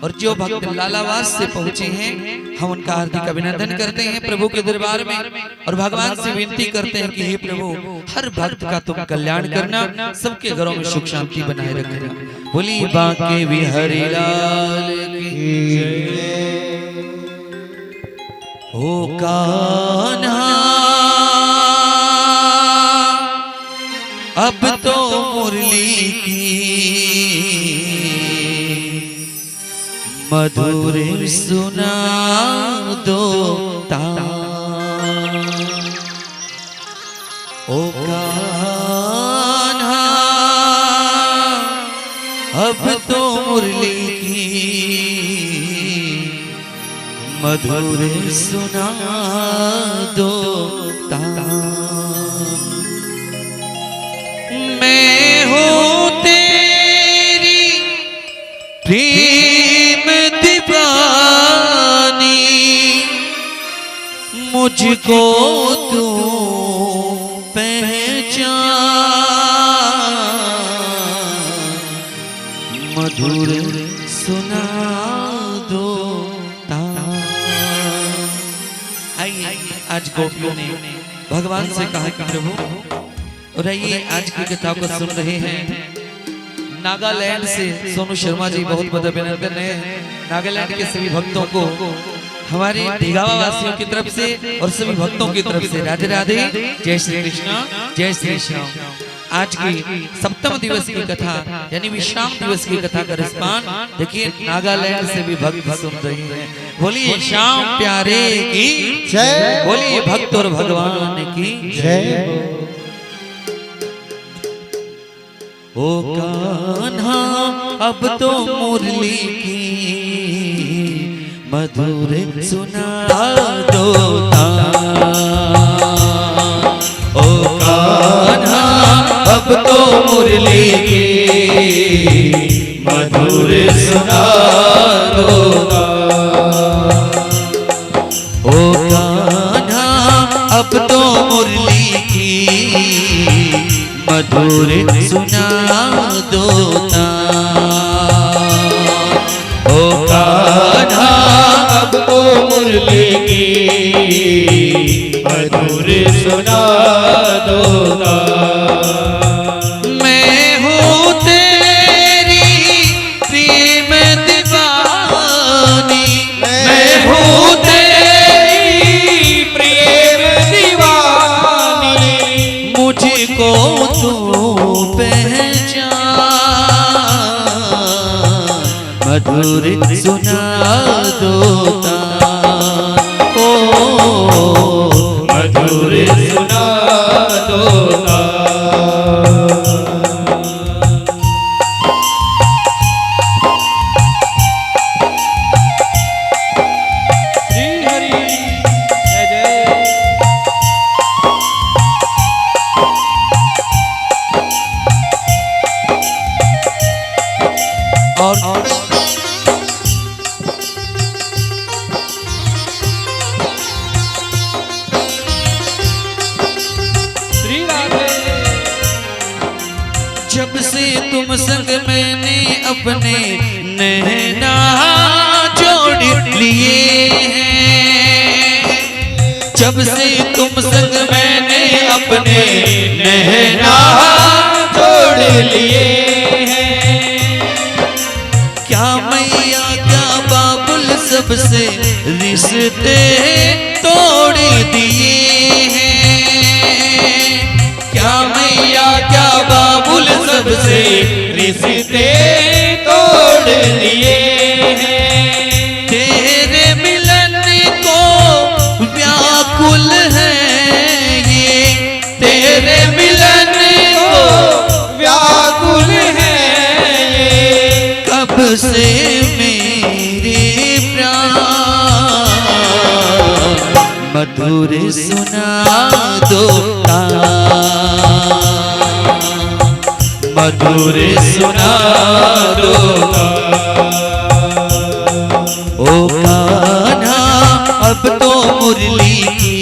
और जो भक्त लालावास से पहुंचे हैं हम उनका हार्दिक अभिनंदन करते हैं प्रभु के दरबार में और भगवान से विनती करते हैं कि हे प्रभु हर भक्त का तुम कल्याण करना, सबके घरों में सुख शांति बनाए रखना। बोली बांके बिहारी लाल की ओ कान्हा अब तो मुरली की मधुर सुना दो ओ कान्हा अब तो मुरली की मधुर सुना दो मैं हूँ तेरी प्रेम दीवानी मुझको तू पहचान मधुर सुना दो आज गोपियों ने भगवान से कहा कि प्रभु और ये आज की कथा को सुन रहे हैं नागालैंड से सोनू शर्मा जी बहुत बहुत अभिनंदन है। नागालैंड के सभी भक्तों को हमारे ढिगावा वासियों की तरफ से और सभी भक्तों की तरफ से राधे राधे, जय श्री कृष्ण, जय श्री श्याम। आज की सप्तम दिवस की कथा यानी विश्राम दिवस की कथा का रिस्पान देखिए नागालैंड से भी भक्त सुन रहे हैं। बोलिए श्याम प्यारे की जय, बोलिए भक्त और भगवान की जय। ओ कान्हा अब तो मुरली की मधुर सुना दो ओ कान्हा अब तो मुरली की मधुर सुना दो ओ कान्हा अब तो मुरली की मधुर सुना दो ओ कान्हा अब तो मुरली की मधुर सुना दो मैं हूँ तेरी प्रेम दीवानी मैं हूँ तेरी प्रेम दीवानी मुझको तू पहचान मधुर सुना दो ओ मधुर सुना दो श्री हरि जय जय। और जब से तुम संग मैंने अपने नैना जोड़ लिए हैं जब से तुम संग मैंने अपने नैना जोड़ लिए हैं क्या मैया क्या बाबुल सबसे रिश्ते तोड़ दिए हैं क्या मैया क्या बाबुल सबसे रिश्ते तोड़ लिए हैं तेरे मिलन को व्याकुल है ये तेरे मिलन को व्याकुल है ये कब से मेरे प्राण मधुर सुना दो मधुर सुना दो ओ कान्हा अब तो मुरली की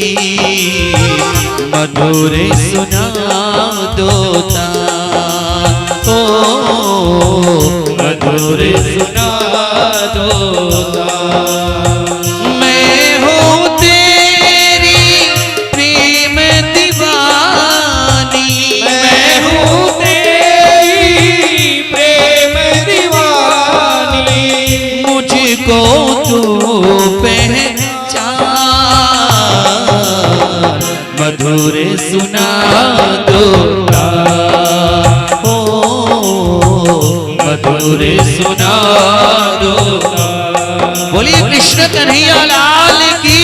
मधुर सुना दो ओ मधुर सुना दोता। मैं हूँ तेरी प्रेम दीवानी, मैं हूँ तेरी प्रेम दीवानी। मुझको तू पहचान, मधुर सुना दो ओ मधुर सुना दो। बोलिए कृष्ण कन्हैया लाल की।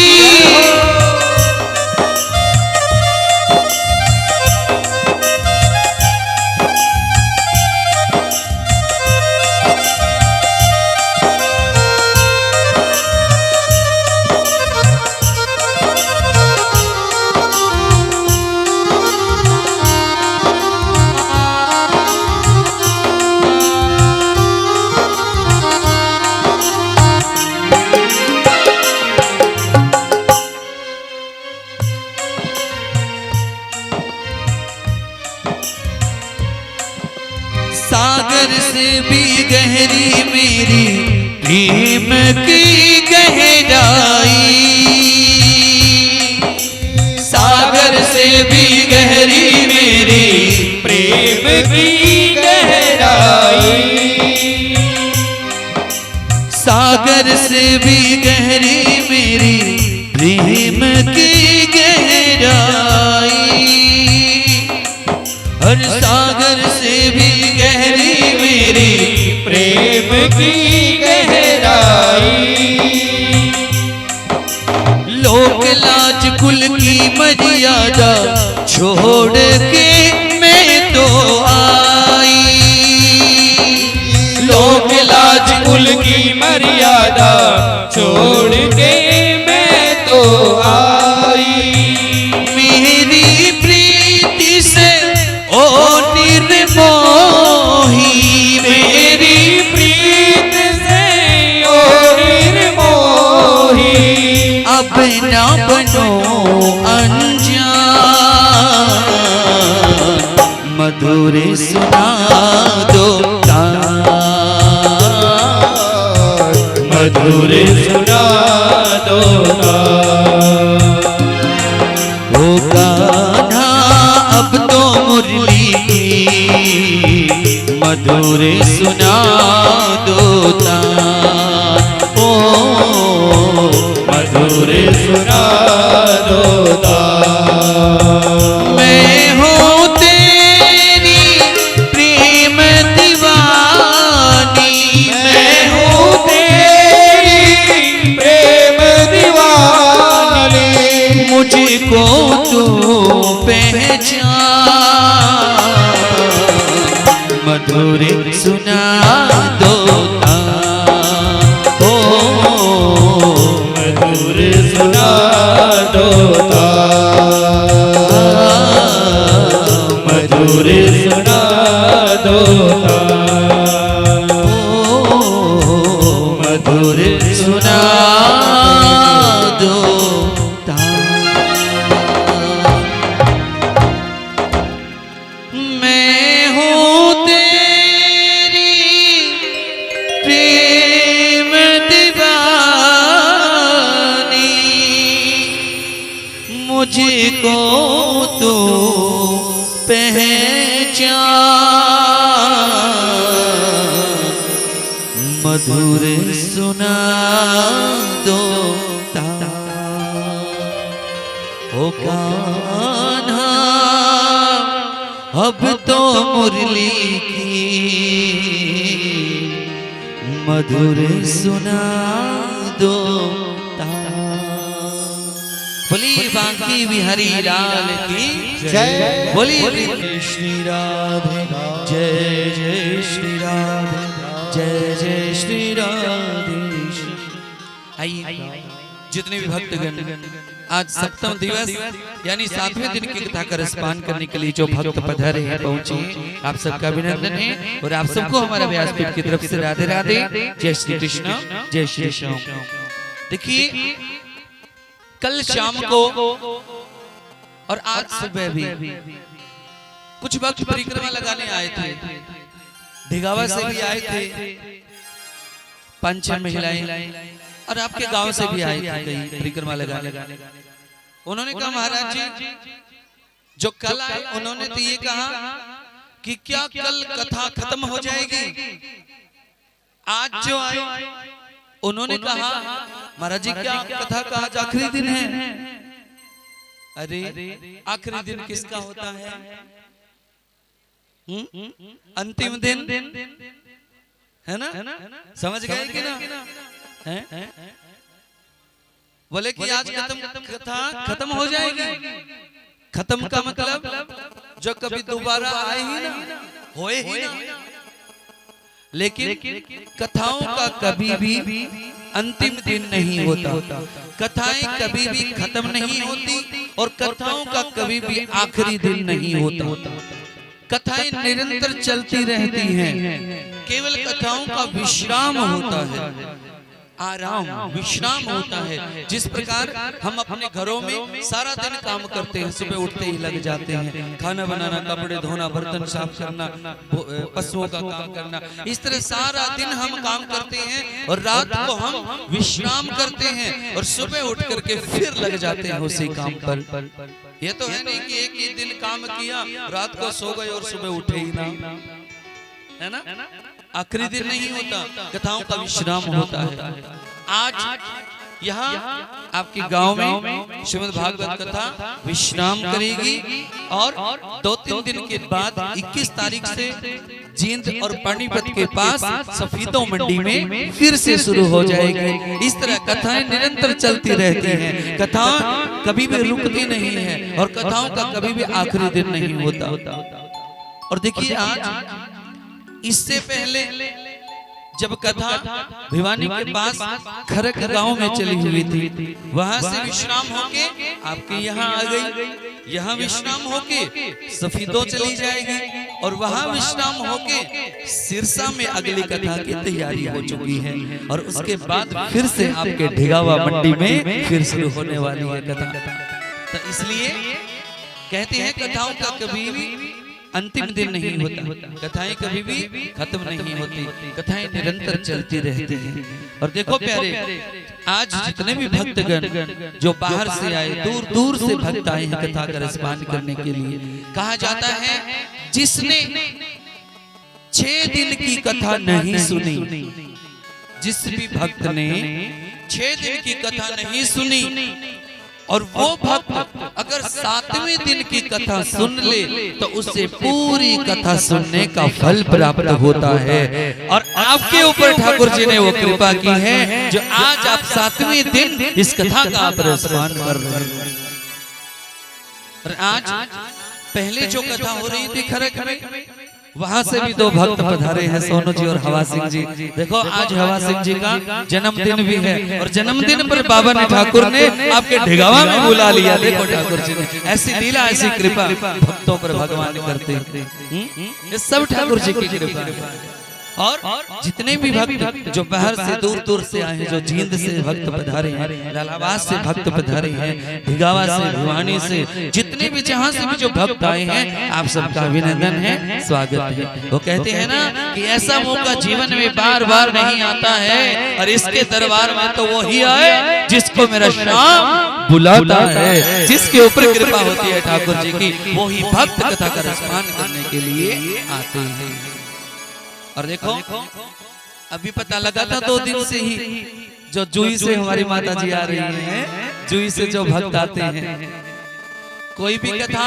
सागर से भी गहरी मेरी प्रेम की गहराई, सागर से भी गहरी मेरी प्रेम की गहराई। सागर से भी गहरी मेरी प्रेम की गहराई। हर सागर से भी गहरी मेरी प्रेम की गहराई। लोक लाज कुल की मर्यादा छोड़ के मैं तो आई, लोक लाज कुल की मर्यादा छोड़ के मैं तो आई। मेरी प्रीति से ओ निर्मोही, मेरी प्रीत से ओ निर्मोही। अब ना बनो अनजान, मधुर सुना दो मधुर सुना दो। ओ कान्हा अब तो मुरली की मधुर सुना दो ओ मधुर सुना दो। मैं हूँ तेरी प्रेम दीवानी, मैं हूँ तेरी प्रेम दीवानी। मुझको तू पहचान, मधुर सुना दो ओ मधुर सुना दो। मधुर सुना दो। मधुर सुना दो। मैं हूँ तेरी प्रेम दीवानी, मुझको तो पहचान, मधुर सुना दो ओ कान्हा अब तो मुरली की मधुर सुना दो। बोली बांकी बिहारी लाल की जय। बोली श्री राधे जय जय श्री राधे जय जय श्री राधे। आइए जितने भी भक्तगण आज सप्तम दिवस यानी 7वें दिन की कथा का रसपान करने के लिए जो भक्त पधारे हैं पहुंचे, आप सबका अभिनंदन है और आप सबको हमारा व्यासपीठ की तरफ से राधे राधे, जय श्री कृष्ण, जय श्री श्याम। देखिए कल शाम को और आज सुबह भी कुछ भक्त परिक्रमा लगाने आए थे, ढिगावा से भी आए थे, 5-6 महिलाएं और आपके गांव से भी आई थी कहीं परिक्रमा लगाने। उन्होंने कहा महाराज जी जो कल आए उन्होंने तो ये कहा कि क्या कल कथा खत्म हो जाएगी। आज जो आए उन्होंने कहा महाराज जी क्या कथा का आज आखिरी दिन है। अरे आखिरी दिन किसका होता है? अंतिम दिन है ना, समझ गए कि ना? है बोले कि आज कथा खत्म हो जाएगी। खत्म का मतलब जो कभी दोबारा आए ही ना, होए ही ना। लेकिन कथाओं का कभी भी अंतिम दिन नहीं होता, कथाएं कभी भी खत्म नहीं होती और कथाओं का कभी भी आखिरी दिन नहीं होता। कथाएं निरंतर चलती रहती हैं। केवल कथाओं का विश्राम होता है, आराम विश्राम होता है। जिस प्रकार हम अपने घरों में सारा दिन काम करते हैं, सुबह उठते ही लग जाते हैं, खाना बनाना, कपड़े धोना, बर्तन साफ करना, पशुओं का काम करना, इस तरह सारा दिन हम काम करते हैं और रात को हम विश्राम करते हैं और सुबह उठ करके फिर लग जाते हैं उसी काम पर। ये तो है नहीं कि एक ही दिन काम किया, रात को सो गए और सुबह उठे ही ना, है ना। आखिरी दिन नहीं होता, कथाओं का विश्राम होता है। आज यहाँ आपके गांव में श्रीमद् भागवत कथा विश्राम करेगी और 2-3 दिन के बाद 21 तारीख से जींद और पानीपत के पास सफीदों मंडी में फिर से शुरू हो जाएगी। इस तरह कथाएं निरंतर चलती रहती हैं, कथा कभी भी रुकती नहीं है और कथाओं का कभी भी आखिरी दिन नहीं होता। और देखिए आज इससे पहले जब कथा भिवानी के पास खरक गांव में चली हुई थी, वहां से विश्राम होके आपके यहाँ आ गई, यहाँ विश्राम होके सफीदो चली जाएगी और वहां विश्राम होके सिरसा में अगली कथा की तैयारी हो चुकी है और उसके बाद फिर से आपके ढिगावा मंडी में फिर शुरू होने वाली है कथा। तो इसलिए कहते हैं कथाओं का कभी भी अंतिम दिन नहीं होता, कथाएं कभी भी खत्म नहीं होती, कथाएं निरंतर चलती रहती हैं। और देखो प्यारे, आज जितने भी भक्तगण जो बाहर से आए, दूर दूर से भक्त आए हैं कथा का रसपान करने के लिए, कहा जाता है जिसने 6 दिन की कथा नहीं सुनी, जिस भी भक्त ने 6 दिन की कथा नहीं सुनी और वो भक्त अगर 7वें दिन की कथा सुन ले तो उससे पूरी कथा सुनने का फल प्राप्त होता है। और आपके ऊपर ठाकुर जी ने वो कृपा की है जो आज आप 7वें दिन इस कथा का आप रसपान कर रहे हैं। और आज पहले जो कथा हो रही थी खरक में, वहां से भी 2 भक्त पधारे हैं, सोनू जी और हवा सिंह जी। देखो आज हवा सिंह जी का जन्मदिन भी है और जन्मदिन पर बाबा ने ठाकुर ने आपके ढिगावा में बुला लिया। देखो ठाकुर जी ने ऐसी लीला, ऐसी कृपा भक्तों पर भगवान करते हैं। ये सब ठाकुर जी की कृपा है। और जितने भी भक्त जो बाहर से दूर दूर से आए हैं, जो जींद से भक्त पधारे हैं, लालाबाद से भक्त पधारे हैं, भिगावा से, भिवानी से, जितने भी जहां से भी जो भक्त आए हैं, आप सबका अभिनंदन है, स्वागत है। वो कहते हैं ना कि ऐसा मौका जीवन में बार बार नहीं आता है और इसके दरबार में तो वो ही आए जिसको मेरा श्याम बुलाता है, जिसके ऊपर कृपा होती है ठाकुर जी की, वो ही भक्त कथा का रसपान करने के लिए आते हैं। और देखो अभी पता लगा था 2 दिन से ही जो जुई से हमारी माता जी आ रही हैं, जुई से जो भक्त आते हैं, कोई भी कथा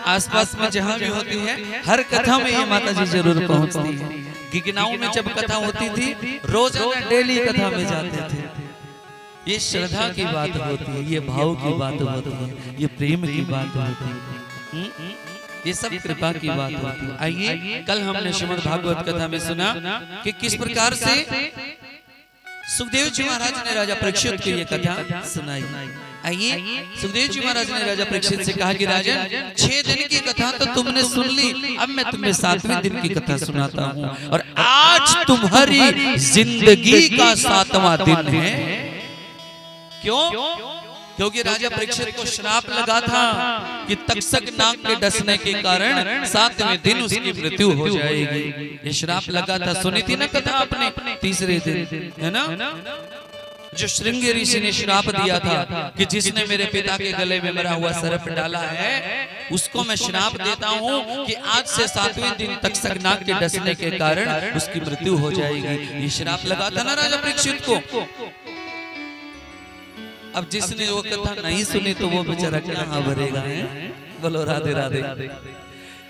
आसपास में जहां भी होती है, हर कथा में ये माता जी जरूर पहुंचती है। गिगनाऊ में जब कथा होती थी, रोज डेली कथा में जाते थे। ये श्रद्धा की बात होती है, ये भाव की बात होती है, ये प्रेम की बात होती है, ये सब कृपा की बात होती है। आइए कल हमने श्रीमद् भागवत कथा में सुना कि किस प्रकार से सुखदेव जी महाराज ने राजा परीक्षित को ये कथा सुनाई। आइए सुखदेव जी महाराज ने राजा परीक्षित से कहा कि राजन 6 दिन की कथा तो तुमने सुन ली, अब मैं तुम्हें 7वें दिन की कथा सुनाता हूँ और आज तुम्हारी जिंदगी का 7वां दिन है। क्यों? क्योंकि राजा परीक्षित को श्राप लगा था कि तक्षक नाग के डसने के कारण 7वें दिन उसकी मृत्यु हो जाएगी। ये श्राप लगा था, सुनी थी ना कथा आपने तीसरे दिन, है ना, जो श्रृंगी ऋषि ने श्राप दिया था कि जिसने मेरे पिता के गले में मरा हुआ सर्प डाला है उसको मैं श्राप देता हूँ कि आज से 7वें दिन तक्षक नाग के डसने के कारण उसकी मृत्यु हो जाएगी। ये श्राप लगा था ना राजा परीक्षित को। अब जिसने वो कथा नहीं सुनी तो वो बेचारा कहाँ भरेगा, बोलो राधे राधे।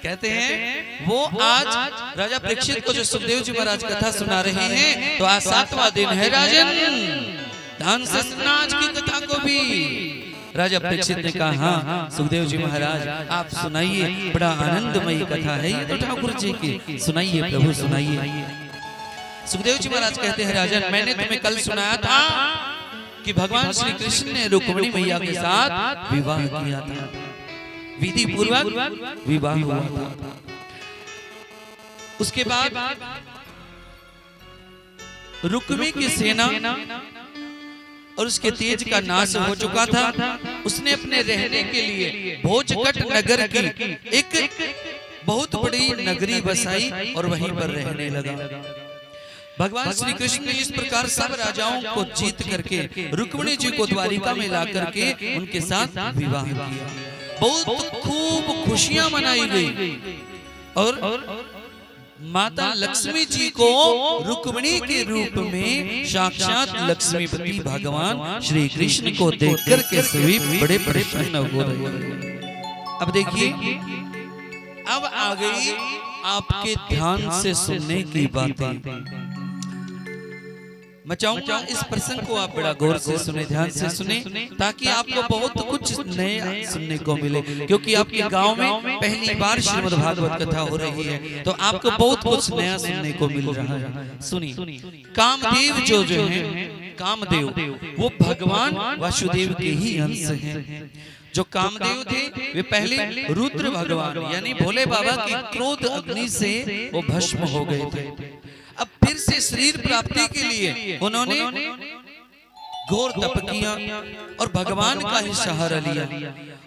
कहते हैं वो आज राजा परीक्षित को जो सुखदेव जी महाराज कथा सुना रहे हैं, तो आज 7वां दिन है राजन, ध्यान से सुनना आज की कथा को भी। राजा परीक्षित ने कहा हाँ सुखदेव जी महाराज आप सुनाइए, बड़ा आनंदमयी कथा है ये तो ठाकुर जी की, सुनाइए प्रभु सुनाइए। सुखदेव जी महाराज कहते हैं राजन, मैंने तुम्हें कल सुनाया था कि भगवान श्री कृष्ण ने रुक्मिणी मैया के साथ विवाह किया था, विधि पूर्वक विवाह हुआ था। उसके बाद रुक्मी की सेना और उसके तेज का नाश हो चुका था। उसने अपने रहने के लिए भोजकट नगर की एक बहुत बड़ी नगरी बसाई और वहीं पर रहने लगा। भगवान श्री कृष्ण ने इस प्रकार सब राजाओं को जीत करके रुक्मिणी जी को द्वारिका में ला करके उनके साथ विवाह किया। बहुत खूब खुशियां मनाई गई और माता लक्ष्मी जी को रुक्मिणी के रूप में साक्षात लक्ष्मीपति भगवान श्री कृष्ण को देख करके सभी बड़े प्रसन्न हो रहे। अब देखिए, अब आ गई आपके ध्यान से सुनने की बातें। मैं चाहूंगा इस प्रसंग को आप बड़ा गौर से सुने, ध्यान से सुने, ताकि आपको बहुत कुछ नया सुनने को मिले। क्योंकि आपके गांव में पहली बार श्रीमद् भागवत कथा हो रही है तो आपको बहुत कुछ नया सुनने को मिल रहा है। सुनिए, कामदेव जो है, कामदेव वो भगवान वासुदेव के ही अंश हैं। जो कामदेव थे वे पहले रुद्र भगवान यानी भोले बाबा की क्रोध अग्नि से वो भस्म हो गए थे। अब फिर से शरीर प्राप्ति के लिए उन्होंने घोर तप किया और भगवान का ही सहारा लिया।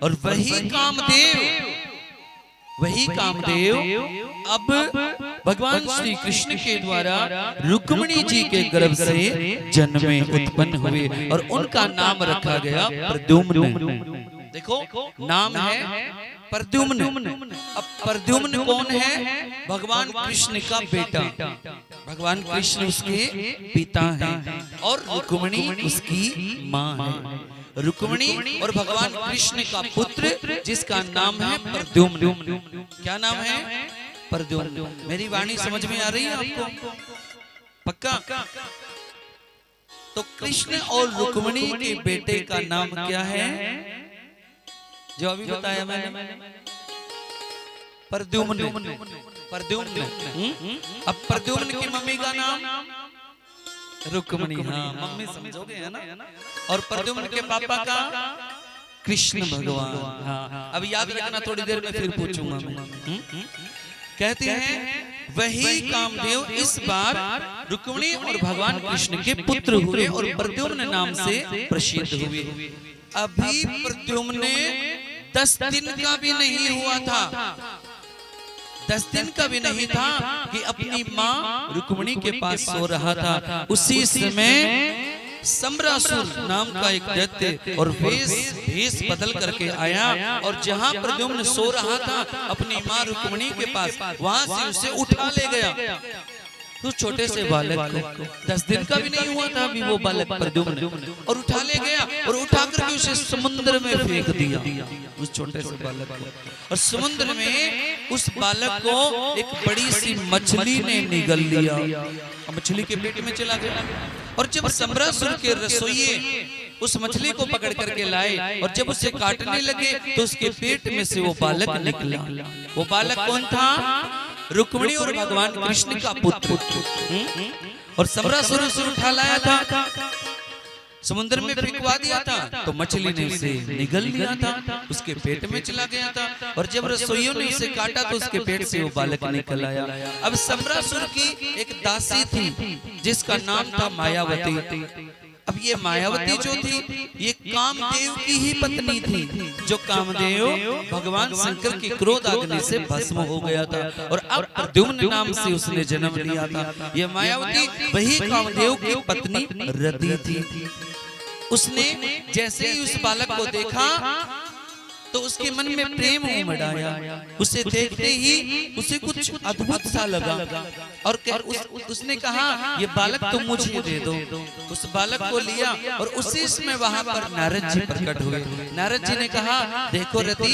और वही कामदेव अब भगवान श्री कृष्ण के द्वारा रुक्मिणी जी के गर्भ से जन्मे, उत्पन्न हुए और उनका नाम रखा गया प्रद्युम्न। देखो नाम है प्रद्युम्न। अब प्रद्युम्न कौन है? भगवान कृष्ण का बेटा। भगवान कृष्ण उसके पिता हैं और रुक्मिणी उसकी माँ है। रुक्मिणी और भगवान कृष्ण का पुत्र जिसका नाम है प्रद्युम्न। क्या नाम है? प्रद्युम्न। मेरी वाणी समझ में आ रही है आपको? पक्का? तो कृष्ण और रुक्मिणी के बेटे का नाम क्या है जो अभी बताया मैंने? प्रद्युम्न। प्रद्युम्न। अब प्रद्युम्न की मम्मी का नाम रुक्मिणी। हाँ, मम्मी समझोगे है ना? और प्रद्युम्न के पापा का कृष्ण भगवान। हाँ, अब याद रखना, थोड़ी देर में फिर पूछूंगा मैं। कहते हैं वही कामदेव इस बार रुक्मिणी और भगवान कृष्ण के पुत्र हुए और प्रद्युम्न नाम से प्रसिद्ध हुए। अभी प्रद्युम्न 10 दिन का भी नहीं हुआ था, 10 दिन का भी नहीं था कि अपनी माँ रुक्मिणी के पास सो रहा था। उसी समय सम्रासुर नाम का एक दैत्य और भेष बदल करके आया और जहाँ प्रद्युम्न सो रहा था अपनी माँ रुक्मिणी के पास, वहां से उसे उठा ले गया। तो छोटे से बालक को 10 दिन का भी नहीं हुआ था अभी वो बालक प्रद्युम्न, और उठा ले गया और उठा करके उसे समुद्र में फेंक दिया, उस छोटे से बालक को। और समुद्र में उस बालक को एक बड़ी सी मछली ने निगल लिया, मछली के पेट में चला गया। और जब सम्रासुर के रसोइये उस मछली को पकड़ करके लाए और जब उसे काटने लगे तो उसके पेट में से वो बालक निकला। वो बालक कौन था? रुक्मिणी और भगवान कृष्ण का पुत्र। और सम्रासुर उसे उठा लाया था, समुद्र में फेंकवा दिया था, तो मछली ने उसे निगल लिया था, उसके पेट में चला गया था। और जब रसोइयों ने उसे काटा तो उसके पेट से वो बालक निकल आया। अब सम्रासुर की एक दासी थी जिसका नाम था मायावती। अब ये मायावती जो थी ये कामदेव की ही पत्नी थी, जो कामदेव भगवान शंकर के क्रोध अग्नि से भस्म हो गया था और अब प्रद्युम्न नाम से उसने जन्म लिया था। ये मायावती वही कामदेव की पत्नी रति थी। उसने जैसे ही उस बालक को देखा तो उसके मन में प्रेम उमड़ आया। उसे देखते ही उसे कुछ अद्भुत सा लगा और उसने कहा ये बालक तो मुझे दे दो। उस बालक को लिया और उसी समय वहां पर नारद जी प्रकट हुए। नारद जी ने कहा देखो रति,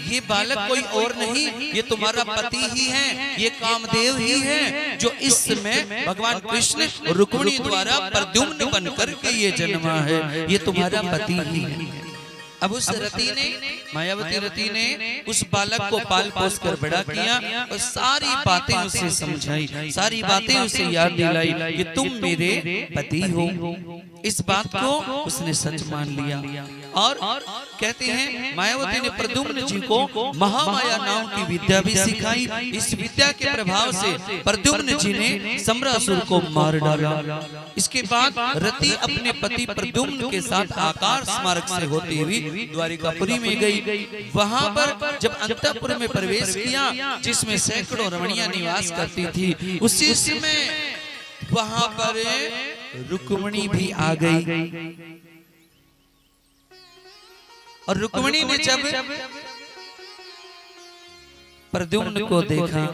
ये बालक कोई और नहीं, ये तुम्हारा पति ही है, ये कामदेव ही है, जो इस समय भगवान कृष्ण रुक्मिणी द्वारा प्रद्युम्न बनकर के ये जन्मा है, ये तुम्हारा पति ही है। अब उस रति ने, मायावती रति ने उस बालक को पाल पोस कर बड़ा किया और सारी बातें उसे समझाई, सारी बातें उसे याद दिलाई कि तुम मेरे पति हो। इस बात को उसने सच मान लिया और कहते हैं मायावती ने प्रद्युम्न जी को महामाया नाम की विद्या भी सिखाई। इस विद्या के प्रभाव से प्रद्युम्न जी ने सम्रासुर को मार डाला। इसके बाद रति अपने पति प्रद्युम्न के साथ आकार स्मारक से होती हुई द्वारिकापुरी में गई। वहां पर जब अंतःपुर में प्रवेश किया जिसमें सैकड़ों रमणियां निवास करती थी, उसी समय वहां पर रुक्मिणी भी आ गई। और रुक्मिणी ने जब प्रद्युम्न को देखा,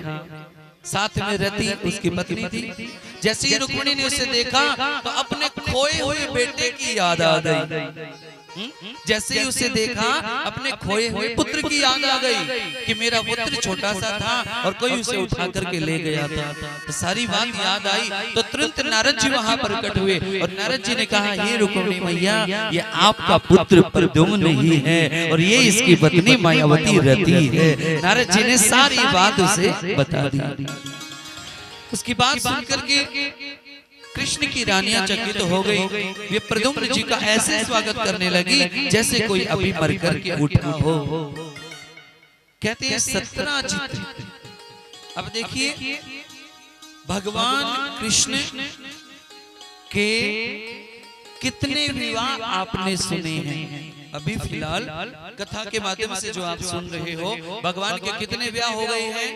साथ में रति उसकी पत्नी थी, जैसे ही रुक्मिणी ने उसे देखा तो अपने खोए हुए बेटे की याद आ गई। जैसे ही उसे देखा अपने खोए हुए पुत्र की याद आ गई कि मेरा पुत्र छोटा सा था और कोई उसे उठा करके ले गया था। तो सारी बात याद आई तो तुरंत नारद जी वहां प्रकट हुए और नारद जी ने कहा ये रुक्मिणी मैया, ये आपका पुत्र प्रद्युम्न ही है और ये इसकी पत्नी मायावती रति है। नारद जी ने सारी बात उसे बता दी। उसकी बात सुनकर के कृष्ण की रानियां चकित हो गई। वे प्रद्युम्न जी का ऐसे स्वागत करने लगी जैसे कोई अभी मर करके उठा हो। कहते हैं सत्राजित। अब देखिए भगवान कृष्ण के कितने विवाह आपने सुने हैं। अभी फिलहाल कथा के माध्यम से जो आप सुन रहे हो, भगवान के कितने विवाह हो गए हैं?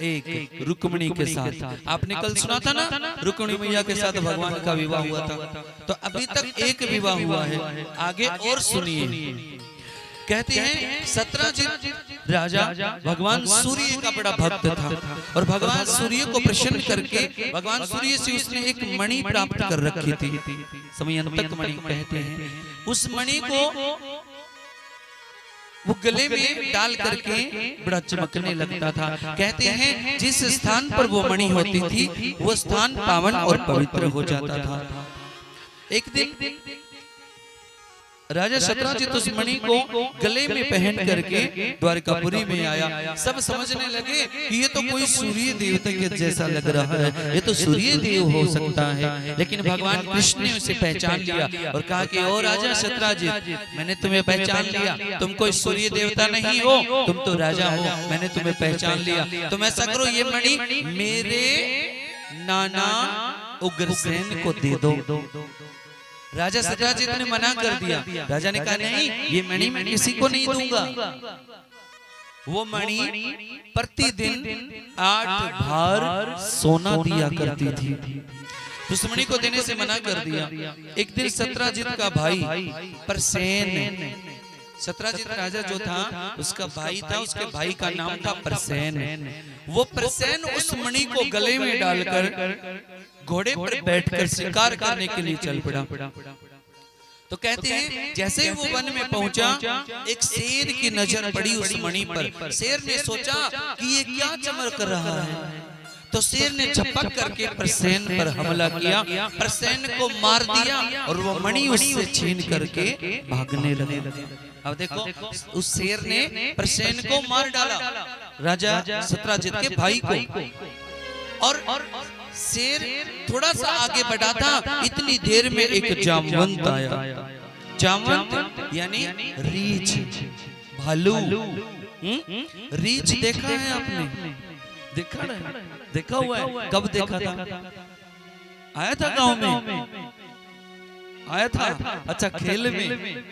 एक रुक्मिणी के साथ। आपने कल सुना था ना, रुक्मिणी मैया के साथ भगवान का विवाह हुआ था। तो अभी तक एक विवाह हुआ है, आगे और सुनिए। कहते हैं सत्राजित राजा भगवान सूर्य का बड़ा भक्त था और भगवान सूर्य को प्रसन्न करके भगवान सूर्य से उसने एक मणि प्राप्त कर रखी थी, समयंतक मणि कहते हैं। उस मणि को वो गले में डाल करके बड़ा चमकने लगता था। कहते हैं जिस स्थान पर वो मणि होती थी वो स्थान पावन और पवित्र हो जाता था। एक दिन राजा सत्राजित उस मणि को गले में पहन करके द्वारकापुरी में आया। सब समझने लगे कि ये तो कोई सूर्य देवता के जैसा लग रहा है, ये तो सूर्य देव हो सकता है। लेकिन भगवान कृष्ण ने उसे पहचान लिया और कहा कि ओ राजा सत्राजित, मैंने तुम्हें पहचान लिया, तुम कोई सूर्य देवता नहीं हो, तुम तो राजा हो, मैंने तुम्हें पहचान लिया। तुम ऐसा करो ये मणि मेरे नाना उग्रसेन को दे दो। राजा सत्राजित ने मना कर दिया। राजा ने कहा नहीं, ये मणि मैं किसी को नहीं दूंगा। वो मणि प्रतिदिन 8 भार सोना दिया करती थी। उस मणि को देने से मना कर दिया। एक दिन सत्राजित का भाई प्रसेन, सत्राजित राजा जो था उसका भाई था, उसके भाई का नाम था प्रसेन। वो प्रसेन उस मणि को गले में डालकर घोड़े पर बैठकर शिकार करने के लिए चल पड़ा। तो कहते हैं जैसे ही वो वन में पहुंचा, एक शेर की नजर पड़ी उस मणि पर। शेर ने सोचा कि ये क्या चमक रहा है, तो शेर ने झपक करके प्रसेन पर हमला किया, प्रसेन को मार दिया और वो मणि उससे छीन करके भागने लगे। अब देखो उस शेर ने प्रसेन को मार डाला, राजा सत्राजित के भाई को, और शेर थोड़ा सा आगे बढ़ा था। इतनी देर में एक जामवंत आया। जामवंत यानी रीछ, भालू। रीछ देखा है आपने? देखा हुआ है? कब देखा था? आया था गांव में? आया था। अच्छा, खेल में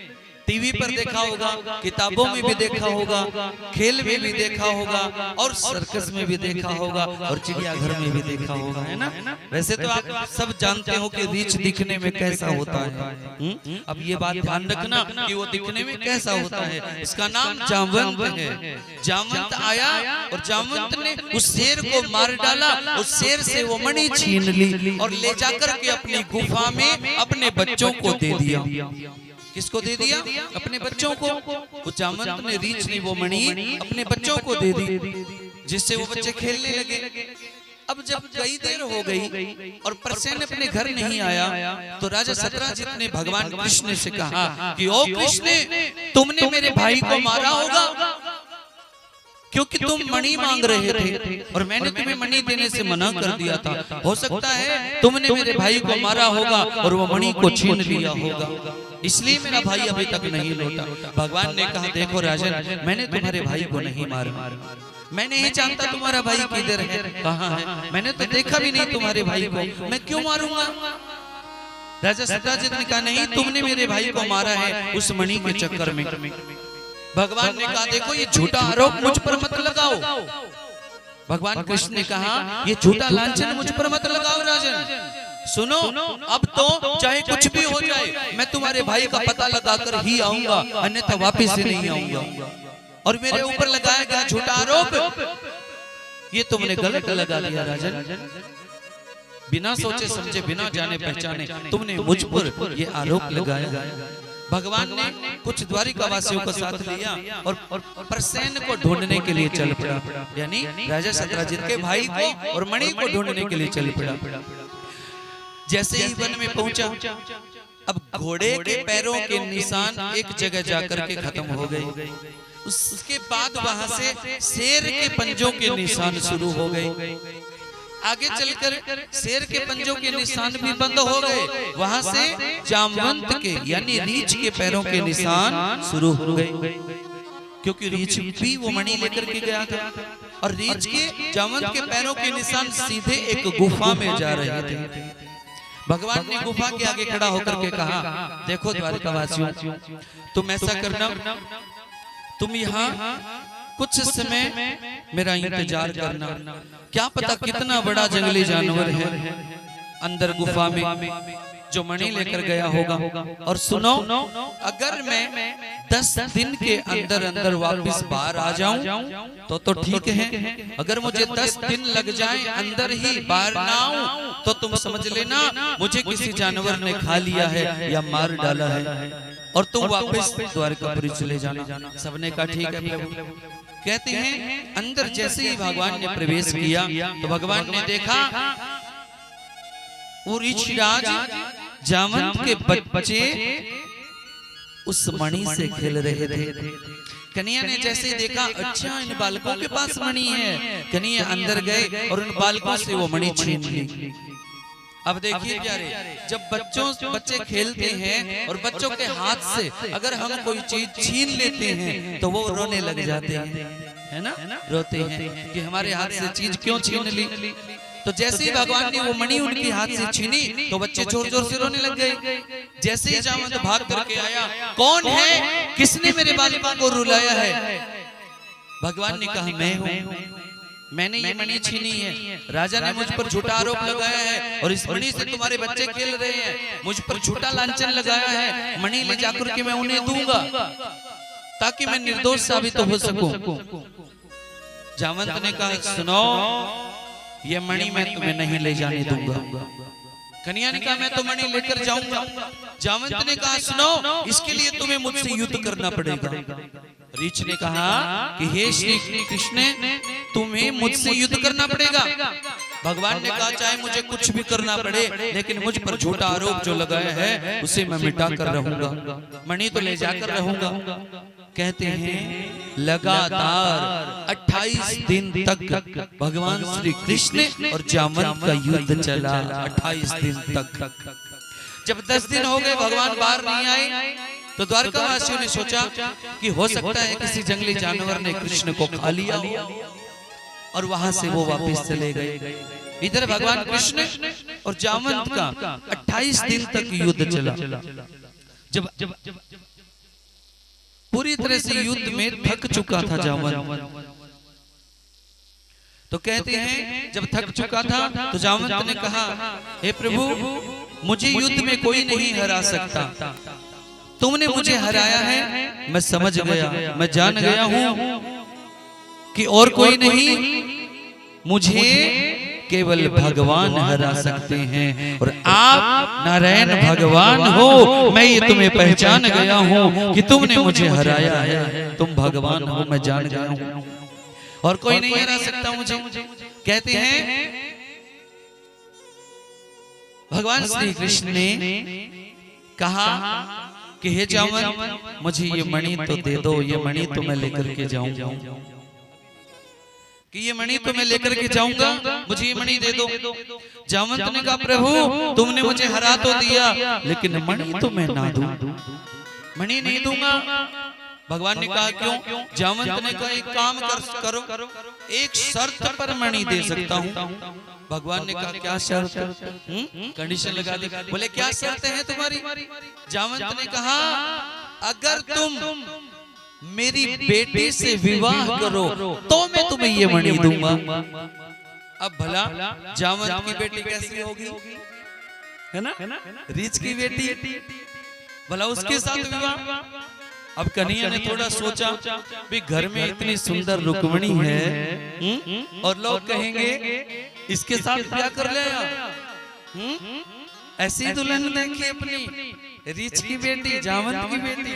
टीवी पर देखा होगा, किताबों में भी देखा होगा, खेल में भी देखा होगा, और सर्कस में भी देखा होगा, और चिड़ियाघर में भी देखा होगा, है ना। वैसे तो आप सब जानते हो कि रीछ दिखने में कैसा होता है। अब ये बात ध्यान रखना कि वो दिखने में कैसा होता है। इसका नाम जामवंत है। जामवंत आया और जामवंत ने उस शेर को मार डाला। उस शेर से वो मणि छीन ली और ले जाकर के अपनी गुफा में अपने बच्चों को दे दिया। किसको दे दिया? अपने बच्चों को। वो जामवंत ने, रीछ ने वो मणि अपने बच्चों को दे दी, जिससे वो बच्चे खेलने लगे। अब जब कई देर हो गई और प्रसेन अपने घर नहीं आया, तो राजा सत्राजित ने भगवान कृष्ण से कहा कि ओ कृष्ण, तुमने मेरे भाई को मारा होगा, क्योंकि तुम मणि मांग रहे थे और मैंने तुम्हें मणि देने से मना कर दिया था। हो सकता है तुमने मेरे भाई को मारा होगा और वो मणि को छीन लिया होगा, इसलिए मेरा भाई अभी तक नहीं लौटा। भगवान ने कहा, देखो राजन, मैंने तुम्हारे भाई को नहीं मारा, मैं नहीं जानता तुम्हारा भाई किधर है, कहाँ है, मैंने तो देखा भी नहीं तुम्हारे भाई को, मैं क्यों मारूंगा। राजा सत्राजित ने कहा, नहीं, तुमने मेरे भाई को मारा है उस मणि के चक्कर में। भगवान ने कहा, देखो ये झूठा आरोप मुझ पर मत लगाओ। भगवान कृष्ण ने कहा, ये झूठा लांछन मुझ पर मत लगाओ राजन। सुनो, अब तो चाहे कुछ भी हो जाए, मैं तुम्हारे भाई का पता लगाकर ही आऊंगा, अन्यथा वापस से नहीं आऊंगा। और मेरे ऊपर लगाया गया झूठा आरोप, ये तुमने गलत लगा लिया राजन। बिना सोचे समझे, बिना जाने पहचाने तुमने मुझ पर ये आरोप लगाया। भगवान ने कुछ द्वारिका वासियों को साथ लिया और प्रसेन को ढूंढने के लिए चल पड़ा, यानी राजा सत्राजित के भाई को और मणि को ढूंढने के लिए चल पड़ा। जैसे ही वन में पहुंचा, अब घोड़े के पैरों के निशान एक जगह जाकर के खत्म हो गए। उसके बाद वहां से शेर के पंजों के निशान शुरू हो गए। आगे चलकर शेर के पंजों के निशान भी बंद हो गए। वहां से जामवंत के यानी रीछ के पैरों के निशान शुरू हो गए, क्योंकि रीछ भी वो मणि लेकर के गया था। और रीछ के, जामवंत के पैरों के निशान सीधे एक गुफा में जा रहे थे। भगवान ने गुफा के आगे खड़ा होकर के कहा, देखो द्वारिकावासियों, तुम ऐसा करना, तुम यहाँ कुछ समय मेरा इंतजार करना। क्या पता कितना बड़ा जंगली जानवर है अंदर गुफा में जो मणि लेकर गया होगा। और सुनो, अगर मैं 10 दिन के अंदर अंदर वापस बाहर आ जाऊं तो ठीक है। अगर मुझे 10 दिन लग जाए अंदर ही बाहर ना आऊं, तो तुम समझ लेना मुझे किसी जानवर ने खा लिया है या मार डाला है, और तुम वापस द्वारकापुरी चले जाना। सबने कहा ठीक है प्रभु। कहते हैं अंदर जैसे ही भगवान ने प्रवेश किया, तो भगवान ने देखा वो ऋषिराज जामवंत के बच्चे उस मणि से खेल रहे थे। कन्हैया ने जैसे देखा, अच्छा इन बालकों के पास मणि है, कन्हैया अंदर गए और उन बालकों से वो मणि छीन ली। अब देखिए प्यारे, जब बच्चे खेलते हैं और बच्चों के हाथ से अगर हम कोई चीज छीन लेते हैं तो वो रोने लग जाते हैं, है ना, रोते हैं कि हमारे हाथ से चीज क्यों छीन ली। तो जैसे ही भगवान ने वो मणि उनके हाथ से छीनी, तो बच्चे जोर जोर से रोने लग गए। जैसे ही जामवंत भाग करके आया, कौन है, किसने मेरे बालिका को रुलाया है? भगवान ने कहा, मैं हूँ, मैंने ये मणि छीनी है। राजा ने मुझ पर झूठा आरोप लगाया है और इस मणि से तुम्हारे बच्चे खेल रहे हैं, मुझ पर झूठा लांछन लगाया है। मणि ले जाकर के मैं उन्हें दूंगा ताकि मैं निर्दोष साबित हो सकूं। जामवंत ने कहा, सुनो, ये मणि मैं तुम्हें नहीं ले जाने दूंगा। कन्हैया ने कहा, मैं तो मणि लेकर जाऊंगा। जामवंत ने कहा, सुनो, इसके लिए तुम्हें मुझसे युद्ध करना पड़ेगा। रीछ ने कहा कि हे श्री कृष्ण, तुम्हें मुझसे युद्ध करना पड़ेगा। भगवान ने कहा, चाहे मुझे कुछ भी करना पड़े, लेकिन मुझ पर झूठा आरोप जो लगाया है उसे मैं मिटा कर रहूंगा, मणि तो ले जाकर रहूंगा। कहते हैं लगातार 28 दिन तक भगवान श्री कृष्ण और जामवंत का युद्ध चला। 28 दिन तक। जब 10 दिन हो गए भगवान बाहर नहीं आए, तो द्वारकावासियों ने सोचा कि हो सकता है किसी जंगली जानवर ने कृष्ण को खा लिया हो, और वहां से वो वापस चले गए। इधर भगवान कृष्ण और जामवंत का 28 दिन तक युद्ध चला। जब पूरी तरह से युद्ध में थक चुका था जामवंत, तो कहते हैं जब थक चुका था तो जामवंत ने कहा, हे प्रभु, मुझे युद्ध में कोई नहीं हरा सकता, तुमने मुझे हराया है, मैं समझ गया, मैं जान गया हूं कि और कोई नहीं, मुझे केवल भगवान हरा सकते हैं और आप नारायण भगवान हो। मैं ये तुम्हें पहचान गया हूं कि तुमने मुझे हराया है, तुम भगवान हो, मैं जान गया हूं और कोई नहीं हरा सकता मुझे। कहते हैं भगवान श्री कृष्ण ने कहा कि हे जामवंत, मुझे ये मणि तो दे दो, ये मणि तो मैं लेकर के जाऊंगा, कि ये मणि तो मैं लेकर के जाऊंगा, मुझे ये मणि दे दो। जामवंत ने कहा, प्रभु तुमने मुझे हरा तो दिया, लेकिन मणि तो मैं ना दूं, मणि नहीं दूंगा। भगवान ने कहा क्यों? जामवंत ने कहा, एक काम करो, एक शर्त पर मणि दे सकता हूँ। भगवान ने कहा, क्या शर्त? कंडीशन लगा दी। बोले, क्या शर्त है तुम्हारी? जामवंत ने कहा, अगर तुम मेरी बेटी से विवाह करो तो मैं तुम्हें ये मणि दूंगा। अब भला जामवंत की बेटी कैसी होगी, है ना, रीछ की बेटी, भला उसके साथ विवाह। अब कन्हैया ने थोड़ा सोचा, भी घर में इतनी सुंदर रुक्मिणी है और लोग कहेंगे इसके साथ ब्याह कर लिया, ऐसी दुल्हन देखी अपनी, रीछ की बेटी, जामवंत की बेटी,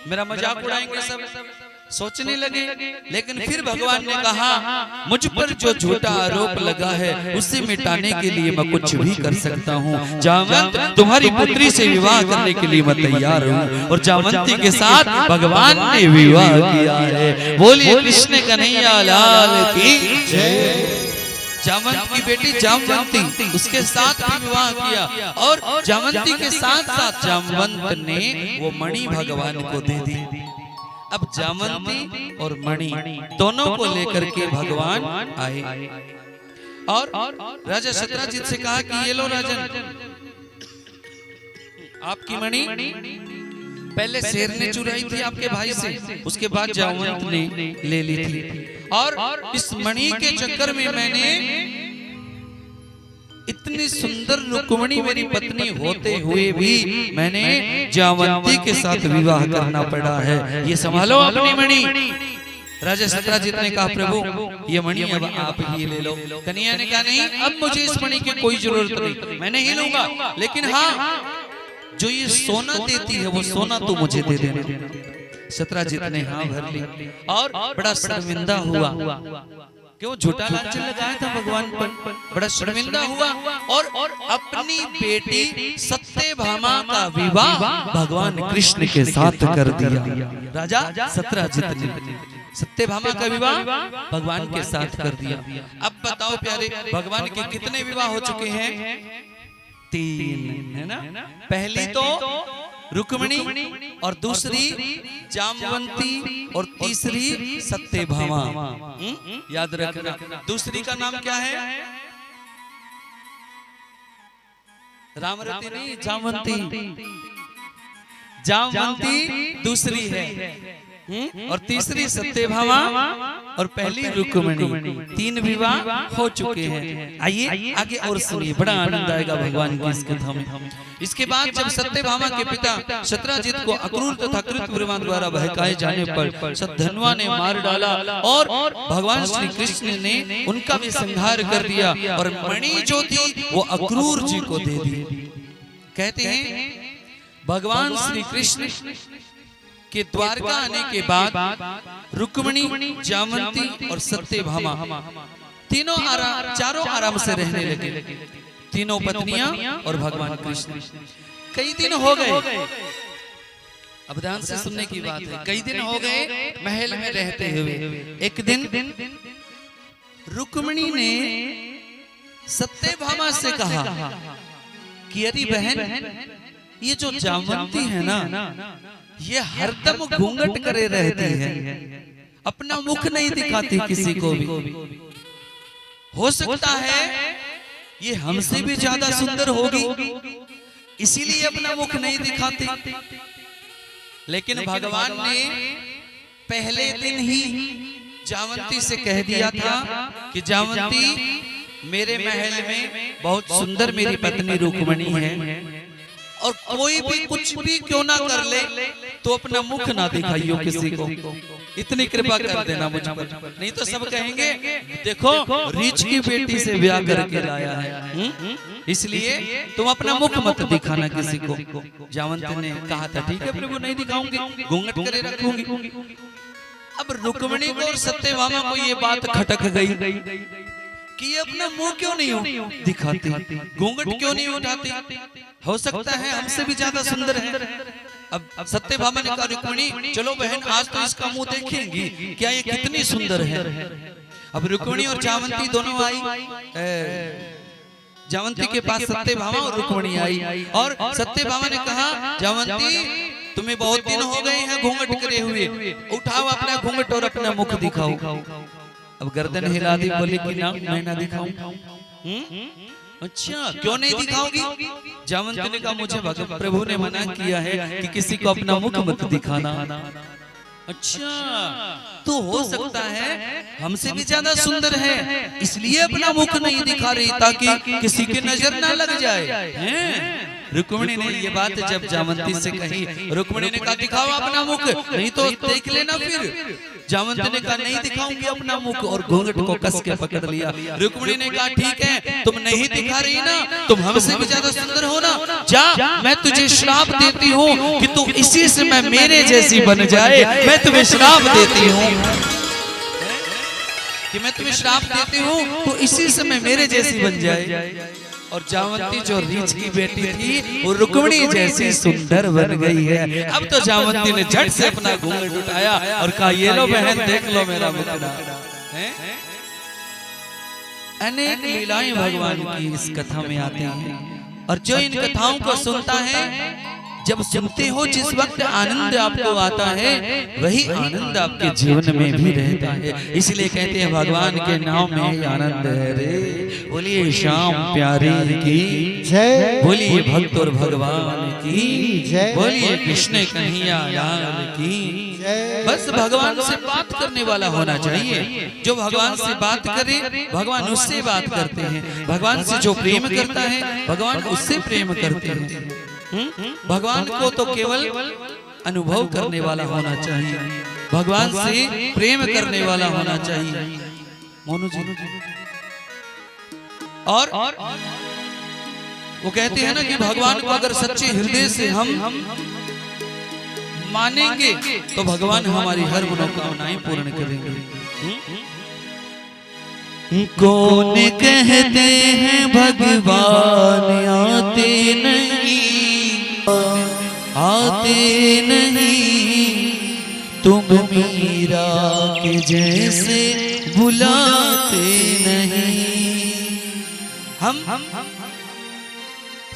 मेरा मजाक उड़ाएंगे सब, सोचने लगे। लेकिन फिर भगवान ने कहा, मुझ पर जो झूठा आरोप लगा है उसे मिटाने के लिए मैं कुछ भी कर सकता हूँ। जामवंत, तुम्हारी पुत्री से विवाह करने के लिए मैं तैयार हूँ। और जामवंती के साथ भगवान ने विवाह किया है। बोलिए कृष्ण कन्हैया लाल की जय। जामवंत की बेटी जामवंती, उसके साथ भी विवाह किया और जामवंती के साथ साथ जामवंत ने वो मणि भगवान को दे दी। अब जामवंती और मणि दोनों को लेकर के भगवान आए और राजा शतराजीत से कहा कि ये लो राजन, आपकी मणि पहले शेर ने चुराई थी आपके भाई से, उसके बाद जामवंत ने ले ली थी। और इस मणि के चक्कर में मैंने इतनी सुंदर रुक्मिणी मेरी पत्नी होते हुए भी मैंने जामवंती के साथ विवाह करना पड़ा है। ये संभालो अपनी मणि। राजा शतराजीत ने कहा, प्रभु ये मणि अब आप ही ले लो। कन्हैया ने कहा, नहीं, अब मुझे इस मणि की कोई जरूरत नहीं, मैं नहीं लूंगा, लेकिन हाँ, जो ये सोना देती है वो सोना तो मुझे दे देना। शतराजीत ने हाँ भर ली और बड़ा शर्मिंदा हुआ, क्यों झूठा लांछन लगाया था भगवान पर, बड़ा शर्मिंदा हुआ और अपनी बेटी सत्यभामा का विवाह भगवान कृष्ण के साथ कर दिया। राजा शतराजीत ने सत्यभामा का विवाह भगवान के साथ कर दिया। अब बताओ प्यारे, भगवान के कितने विवाह हो चुके हैं? 3, है ना। पहली तो रुक्मिणी और दूसरी जामवंती और तीसरी सत्यभामा। याद रखना, दूसरी का नाम क्या है? रामरती नहीं, जामवंती। जामवंती दूसरी है और तीसरी सत्यभामा और पहली रुक्मिणी। 3 विवाह हो चुके हैं। आइए आगे और सुनिए, बड़ा आनंद आएगा भगवान की इस कथा में। इसके बाद जब सत्यभामा के पिता शतराजीत को अक्रूर तथा कृतवर्मा द्वारा बहकाए जाने पर सद्धन्वा ने मार डाला और भगवान श्री कृष्ण ने उनका भी संहार कर दिया और मणि जो थी वो अक्रूर जी को दे दी। कहते हैं भगवान श्री कृष्ण के द्वारका आने के बाद रुक्मिणी, जामवंती और सत्यभामा चारों आराम से रहने लगे, तीनों पत्नियां और भगवान कृष्ण। कई दिन हो गए, अब ध्यान से सुनने की बात है, कई दिन हो गए महल में रहते हुए। एक दिन रुक्मिणी ने सत्यभामा से कहा कि अरे बहन, ये जो जामवंती है ना, ये हरदम घूंघट करे रहती है, अपना मुख नहीं दिखाती किसी को भी। हो सकता है ये हमसे भी ज्यादा सुंदर होगी, इसीलिए अपना मुख नहीं दिखाते। लेकिन भगवान ने पहले दिन ही जावंती से कह दिया था कि जावंती, मेरे महल में बहुत सुंदर मेरी पत्नी रुक्मिणी है, और कोई भी कुछ भी क्यों ना कर ले तो अपना मुख ना दिखाइयो किसी को, इतनी कृपा कर देना मुझ पर, नहीं तो सब कहेंगे देखो रीछ की बेटी से ब्याह करके लाया है, इसलिए तुम अपना मुख मत दिखाना किसी को। जावंती ने कहा था ठीक है प्रभु, नहीं दिखाऊंगी, घूंघट करे रखूंगी। अब रुक्मिणी को और सत्यभामा को ये बात खटक गई कि ये अपना मुंह क्यों नहीं दिखाती, घूंघट क्यों नहीं उठाती, हो सकता है हमसे भी ज्यादा सुंदर है। अब सत्यभामा ने कहा रुक्मिणी चलो बहन, आज तो इसका मुंह देखेंगी, क्या ये कितनी सुंदर है। अब रुक्मिणी और जावंती दोनों आई, जावंती के पास सत्यभामा और रुक्मिणी आई, और सत्यभामा ने कहा जावंती तुम्हें बहुत दिन हो गए हैं घूंघट करे हुए, उठाओ अपना घूंघट और अपना मुख दिखाओ। अब गर्दन हिला दी, बोली कि ना मैं ना दिखाऊं। अच्छा क्यों नहीं दिखाओगी? जावंती ने कहा मुझे प्रभु ने मना किया है कि किसी को अपना मुख मत दिखाना। अच्छा तो हो सकता है हमसे भी ज्यादा सुंदर है, इसलिए अपना मुख नहीं दिखा रही ताकि किसी की नजर ना लग जाए। रुक्मिणी ने ये बात जब जावंती से कही, रुक्मिणी ने कहा दिखाओ अपना मुख, नहीं तो देख लेना फिर। जावंती ने कहा नहीं दिखाऊंगी अपना मुख, और घूंघट को कस के पकड़ लिया। रुक्मिणी ने कहा ठीक है तुम नहीं दिखा रही ना, तुम हमसे भी ज्यादा सुंदर हो ना, जा मैं तुझे श्राप देती हूँ कि तू इसी समय मेरे जैसी बन जाए। मैं तुम्हें श्राप देती हूँ कि मैं तुम्हें श्राप देती हूँ तो इसी समय मेरे जैसी बन जाए। और जावंती जो रीछ की बेटी थी वो रुक्मिणी जैसी सुंदर बन गई है। अब तो जावंती ने झट से अपना घूंघट उठाया और कहा ये लो बहन देख लो मेरा मुखड़ा। अनेक लीलाएं भगवान की इस कथा में आती हैं, और जो इन कथाओं को सुनता है, जब सुनते हो जिस वक्त आनंद आपको आता है वही आनंद आपके जीवन में भी रहता है। इसलिए कहते हैं भगवान के नाम में आनंद है रे। बोलिए श्याम प्यारे की जय, बोलिए भक्त और भगवान की जय, बोलिए कृष्ण कन्हैया लाल की जय। बस भगवान से बात करने वाला होना चाहिए, जो भगवान से बात करे भगवान उससे बात करते हैं। भगवान से जो प्रेम करता है भगवान उससे प्रेम करते हैं। भगवान को तो केवल अनुभव करने वाला होना चाहिए, भगवान से प्रेम करने वाला होना चाहिए। मोनू जी और वो कहते हैं ना कि भगवान को अगर सच्चे हृदय से हम मानेंगे तो भगवान हमारी हर मनोकामनाएं पूर्ण करेंगे। कौन कहते हैं भगवान आते नहीं, आते नहीं, तुम मीरा के जैसे बुलाते नहीं। हम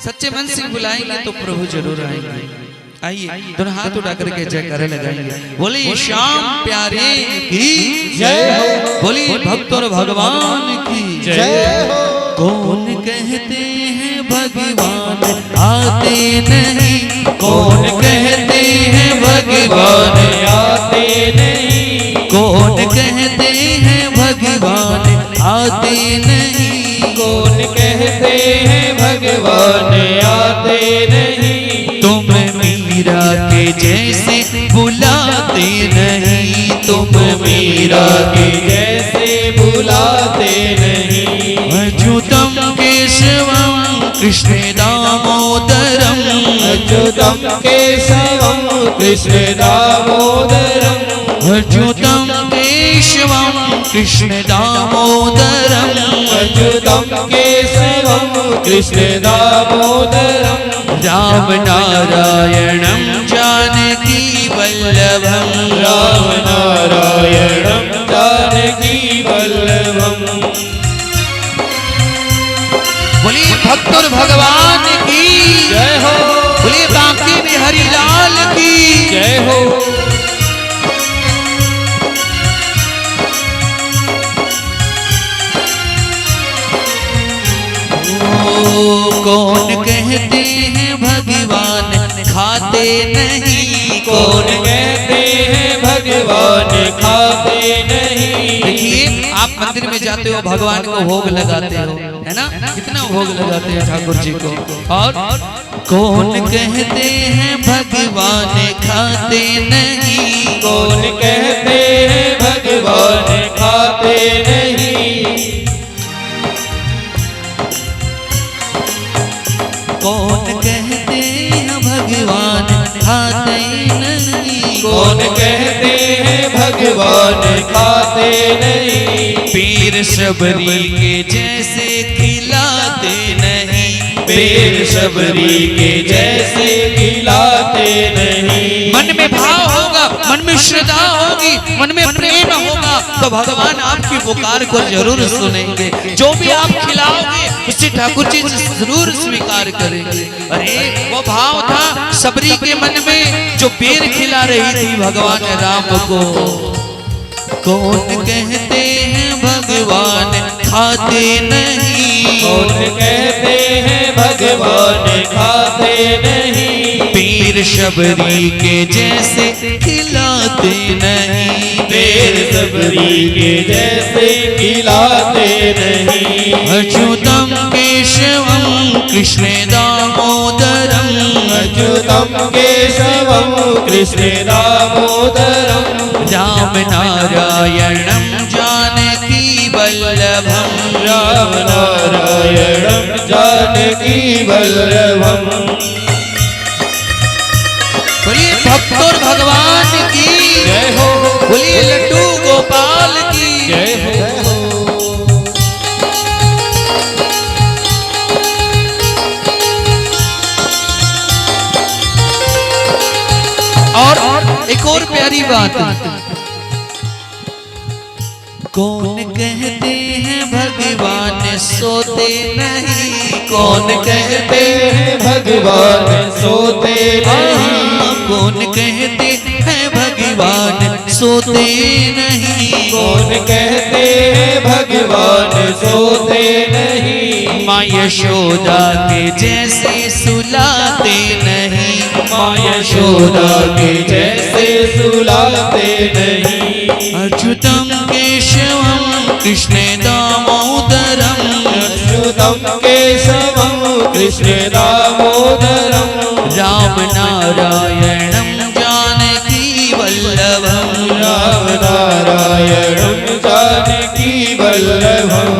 सच्चे मन से बुलाएंगे तो प्रभु जरूर आएंगे। आइए दोनों हाथ उठा करके जयकारे लगाएंगे। बोलिए श्याम प्यारे की जय हो, बोलिए भक्त और भगवान की जय हो। कौन कहते हैं भगवान आते नहीं, कौन कहते हैं भगवान आते नहीं, कौन कहते हैं भगवान आते नहीं, कौन कहते हैं भगवान आते नहीं, तुम मीरा के जैसे बुलाते नहीं, तुम मीरा के जैसे बुलाते नहीं। अच्युतम केशवम कृष्ण दामोदरम, अच्युतम केशवम कृष्ण दामोदरम, अच्युतम केशवम कृष्ण दामोदरम, अच्युतम केशवम कृष्ण दामोदरम। राम नारायणं जानकी वल्लभं, राम नारायणं जानकी वल्लभं। बोलिए भक्त और भगवान की जय हो, बोलिए बांके बिहारी लाल की जय हो। खाते नहीं। कौन कहते हैं भगवान खाते नहीं। देखिए आप मंदिर में जाते हो, भगवान को भोग लगाते हो, है ना, कितना भोग लगाते हैं ठाकुर जी को। और कौन कहते हैं भगवान खाते नहीं। कौन कहते हैं भगवान खाते नहीं। कौन कहते हैं भगवान खाते नहीं। कौन कहते हैं भगवान खाते नहीं। पीर शबरी के जैसे खिलाते नहीं। पीर शबरी के जैसे खिलाते नहीं। मन में भाव होगा, मन में श्रद्धा होगी, मन में प्रेम होगा तो भगवान आपकी पुकार को जरूर सुनेंगे। जो भी आप खिलाओगे उससे ठाकुर जी जरूर स्वीकार करेंगे। अरे वो भाव था शबरी के मन में जो बेर खिला रही थी भगवान राम को। कौन कहते हैं भगवान खाते नहीं। कौन कहते हैं भगवान खाते नहीं। पीर शबरी के जैसे खिलाते नहीं। पीर शबरी के जैसे खिलाते नहीं। अच्युतम केशवम कृष्ण दामोदरम। अच्युतम केशवम कृष्ण दामोदरम। राम नारायणम जानकी वल्लभम। राम नारायणम जानकी वल्लभम। बोलिए भक्तों भगवान की जय हो। बोलिए लड्डू गोपाल की जय हो। और एक और प्यारी बात, कौन कहते हैं भगवान सोते नहीं। कौन कहते हैं भगवान सोते नहीं। कौन कहते हैं भगवान सोते नहीं। कौन कहते हैं भगवान सोते नहीं। माँ यशोदा के जैसे सुलाते नहीं। माँ यशोदा के जैसे सुलाते नहीं। अच्युतम केशवम कृष्ण दामोदरम। अच्युतम केशवम कृष्ण दामोदरम। राम नारायणम जानकी वल्लभम। राम नारायणम जानकी वल्लभम।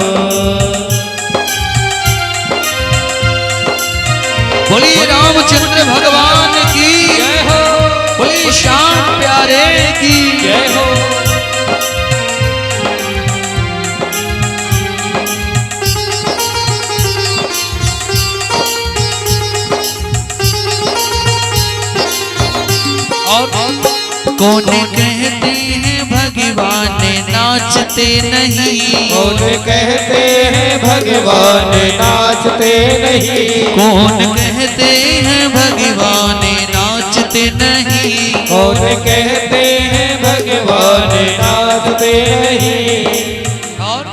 बोलिए रामचंद्र भगवान की जय हो। बोलिए श्याम प्यारे की जय हो। और कौन कहते हैं भगवान नाचते नहीं। कौन कहते हैं भगवान नाचते नहीं। कौन कहते हैं भगवान नाचते नहीं। कौन कहते हैं भगवान नाचते नहीं। और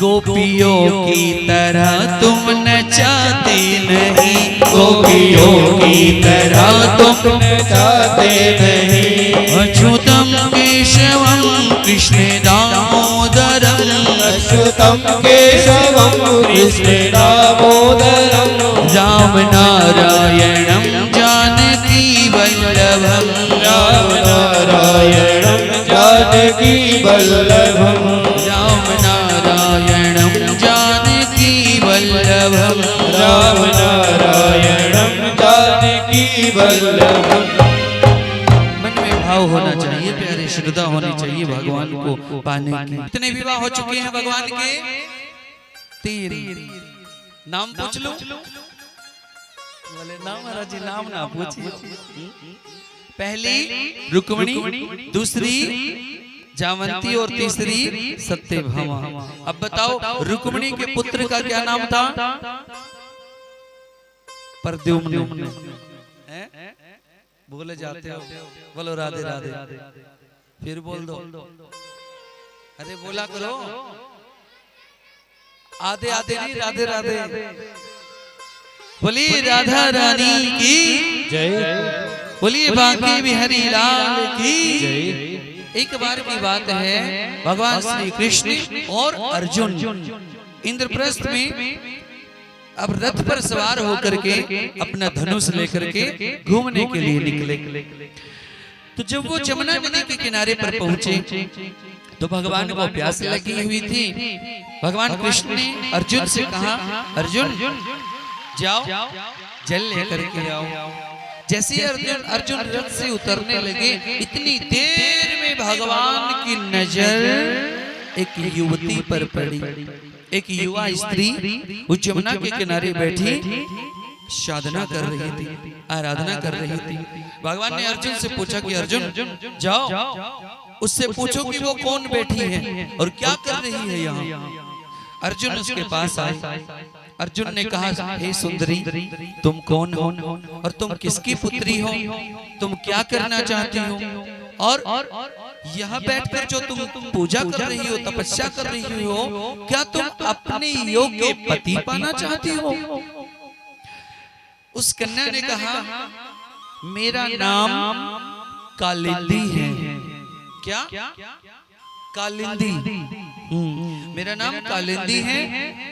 गोपियों की तरह तुम नचाते नहीं। गोपियों की तरह तुम नचाते नहीं। अच्युतम केशवम कृष्ण दामोदरम। अच्युतम केशवम कृष्ण दामोदरम। राम नारायणम जानकी वल्लभम। राम नारायणम जानकी वल्लभम। राम नारायणम जानकी वल्लभम। राम नारायणम जानकी वल्लभम। मन में भाव होना चाहिए, प्यारे श्रद्धा होनी चाहिए भगवान को पाने की। कितने विवाह हो चुके हैं भगवान के? 3। नाम पूछ लो। बोले नाम महाराज जी, नाम ना पूछिए। पहली रुक्मिणी, दूसरी जावंती और तीसरी सत्यभामा। अब बताओ रुक्मिणी के पुत्र का क्या नाम था? प्रद्युम्न। भूले जाते हो, बोलो राधे राधे। फिर बोल दो, अरे बोला करो, आधे आधे नहीं, राधे राधे। बोली राधा रानी की। जय बोलिए बांके बिहारी लाल की एक बार की बात है, भगवान श्री कृष्ण और अर्जुन इंद्रप्रस्थ में अब रथ पर सवार होकर के अपना धनुष लेकर के घूमने के लिए निकले। तो जब वो जमुना नदी के किनारे पर पहुंचे तो भगवान को प्यास लगी हुई थी। भगवान कृष्ण ने अर्जुन से कहा, अर्जुन जाओ जल लेकर के आओ। जैसे अर्जुन रथ से उतरने लगे, इतनी देर में भगवान की नजर एक युवती पर पड़ी। एक युवा स्त्री उस जमुना के किनारे बैठी साधना कर रही थी, आराधना कर रही थी। भगवान ने अर्जुन से पूछा कि अर्जुन जाओ उससे पूछो कि वो कौन बैठी है और क्या कर रही है यहाँ। अर्जुन उसके पास आए। अर्जुन ने कहा, हे सुंदरी, तुम कौन हो और तुम किसकी पुत्री हो, तुम क्या करना चाहती हो, और यहाँ बैठकर जो तुम पूजा कर रही हो, तपस्या कर रही हो, क्या तुम अपने योग्य पति पाना चाहती हो। उस कन्या ने कहा, मेरा नाम कालिंदी है। क्या? कालिंदी। मेरा नाम कालिंदी है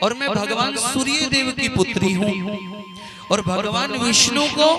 और मैं भगवान सूर्य देव की पुत्री हूँ और भगवान विष्णु को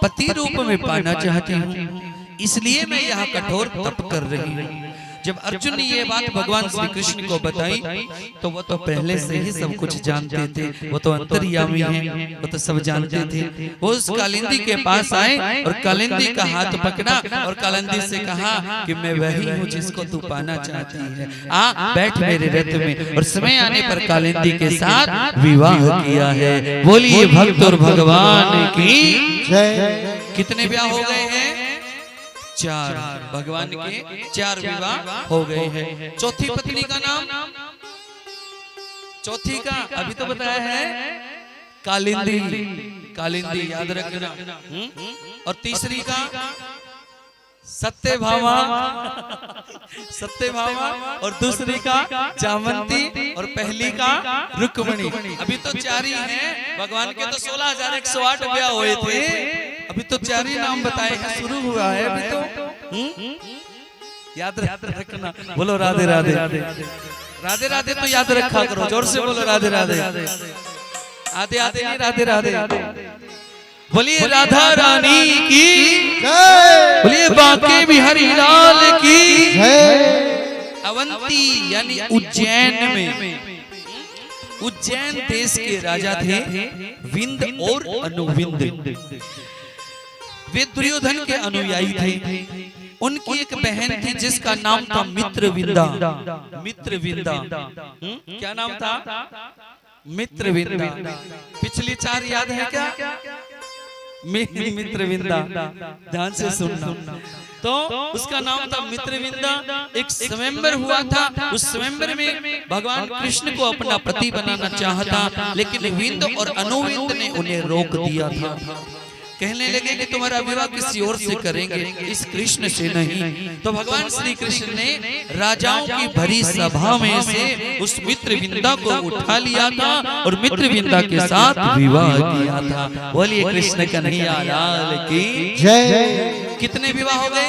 पति रूप में पाना चाहती हूँ, इसलिए मैं यहाँ कठोर तप कर रही हूँ। जब अर्जुन ने ये बात भगवान श्री कृष्ण को बताई तो वो तो पहले से ही सब कुछ जानते थे, वो तो अंतर्यामी हैं, वो तो सब जानते थे। वो उस कालिंदी के पास आए और कालिंदी का हाथ पकड़ा और कालिंदी से कहा कि मैं वही हूँ जिसको तू पाना चाहती है, आ बैठ मेरे रथ में। और समय आने पर कालिंदी के साथ विवाह किया है। बोलिए भक्त और भगवान की जय। कितने ब्याह हो गए हैं? 4। भगवान के 4 विवाह हो गए हैं। चौथी पत्नी का नाम, चौथी का अभी तो बताया है कालिंदी, कालिंदी याद रखना। और तीसरी का सत्यभामा, सत्यभामा, और दूसरी का जामंती, और पहली का रुक्मणी। अभी तो 4 ही हैं। भगवान के तो 16,108 ब्याह हुए थे, अभी तो 4 ही नाम बताए हैं, शुरू हुआ है अभी तो। याद रखना। बोलो राधे राधे। राधे राधे तो याद रखा करो, जोर से बोलो राधे राधे। आधे आधे नहीं, राधे राधे। बोलिए राधा रानी की जय, बोलिए बांके बिहारी लाल की जय। अवंती यानी उज्जैन में, उज्जैन देश के राजा थे विंद और अनुविंद। वे दुर्योधन के अनुयायी थे। उनकी एक बहन थी जिसका नाम था मित्रविंदा। मित्रविंदा, क्या नाम था? मित्रविंदा। पिछली 4 याद है क्या? मित्रविंदा, ध्यान से सुनना। तो उसका नाम था मित्रविंदा। एक स्वयंवर हुआ था, उस स्वयंवर में भगवान कृष्ण को अपना पति बनाना चाहता, लेकिन विंद और अनुविंद ने उन्हें रोक दिया था। कहने लगे कि तुम्हारा विवाह किसी और से करेंगे, इस कृष्ण से नहीं। तो भगवान श्री कृष्ण ने राजाओं की भरी सभा में से उस मित्रविंदा को उठा लिया था और मित्रविंदा के साथ विवाह किया था। बोलिए कृष्ण कन्हैया लाल की जय। कितने विवाह हो गए?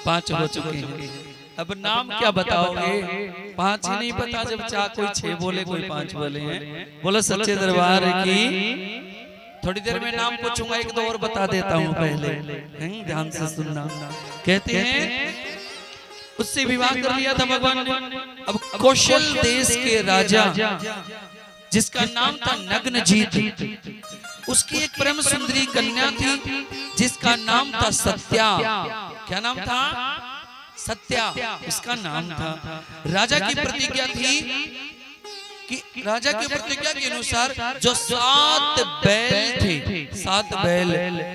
5 हो चुके हैं। अब नाम क्या बताओगे? 5 ही नहीं पता, जब चाह कोई 6 बोले, कोई 5 बोले हैं। बोलो सच्चे दरबार की। थोड़ी देर में नाम पूछूंगा, 1-2 और बता देता हूँ पहले, ध्यान से सुनना। कहते हैं उससे विवाह कर लिया था भगवान ने। अब कौशल देश के राजा जिसका नाम था नग्नजीत, उसकी एक परम सुंदरी कन्या थी जिसका नाम था सत्या। क्या नाम था? सत्या इसका नाम था। राजा की प्रतिज्ञा थी कि राजा की प्रतिज्ञा के अनुसार जो 7 बैल थे, 7 बैल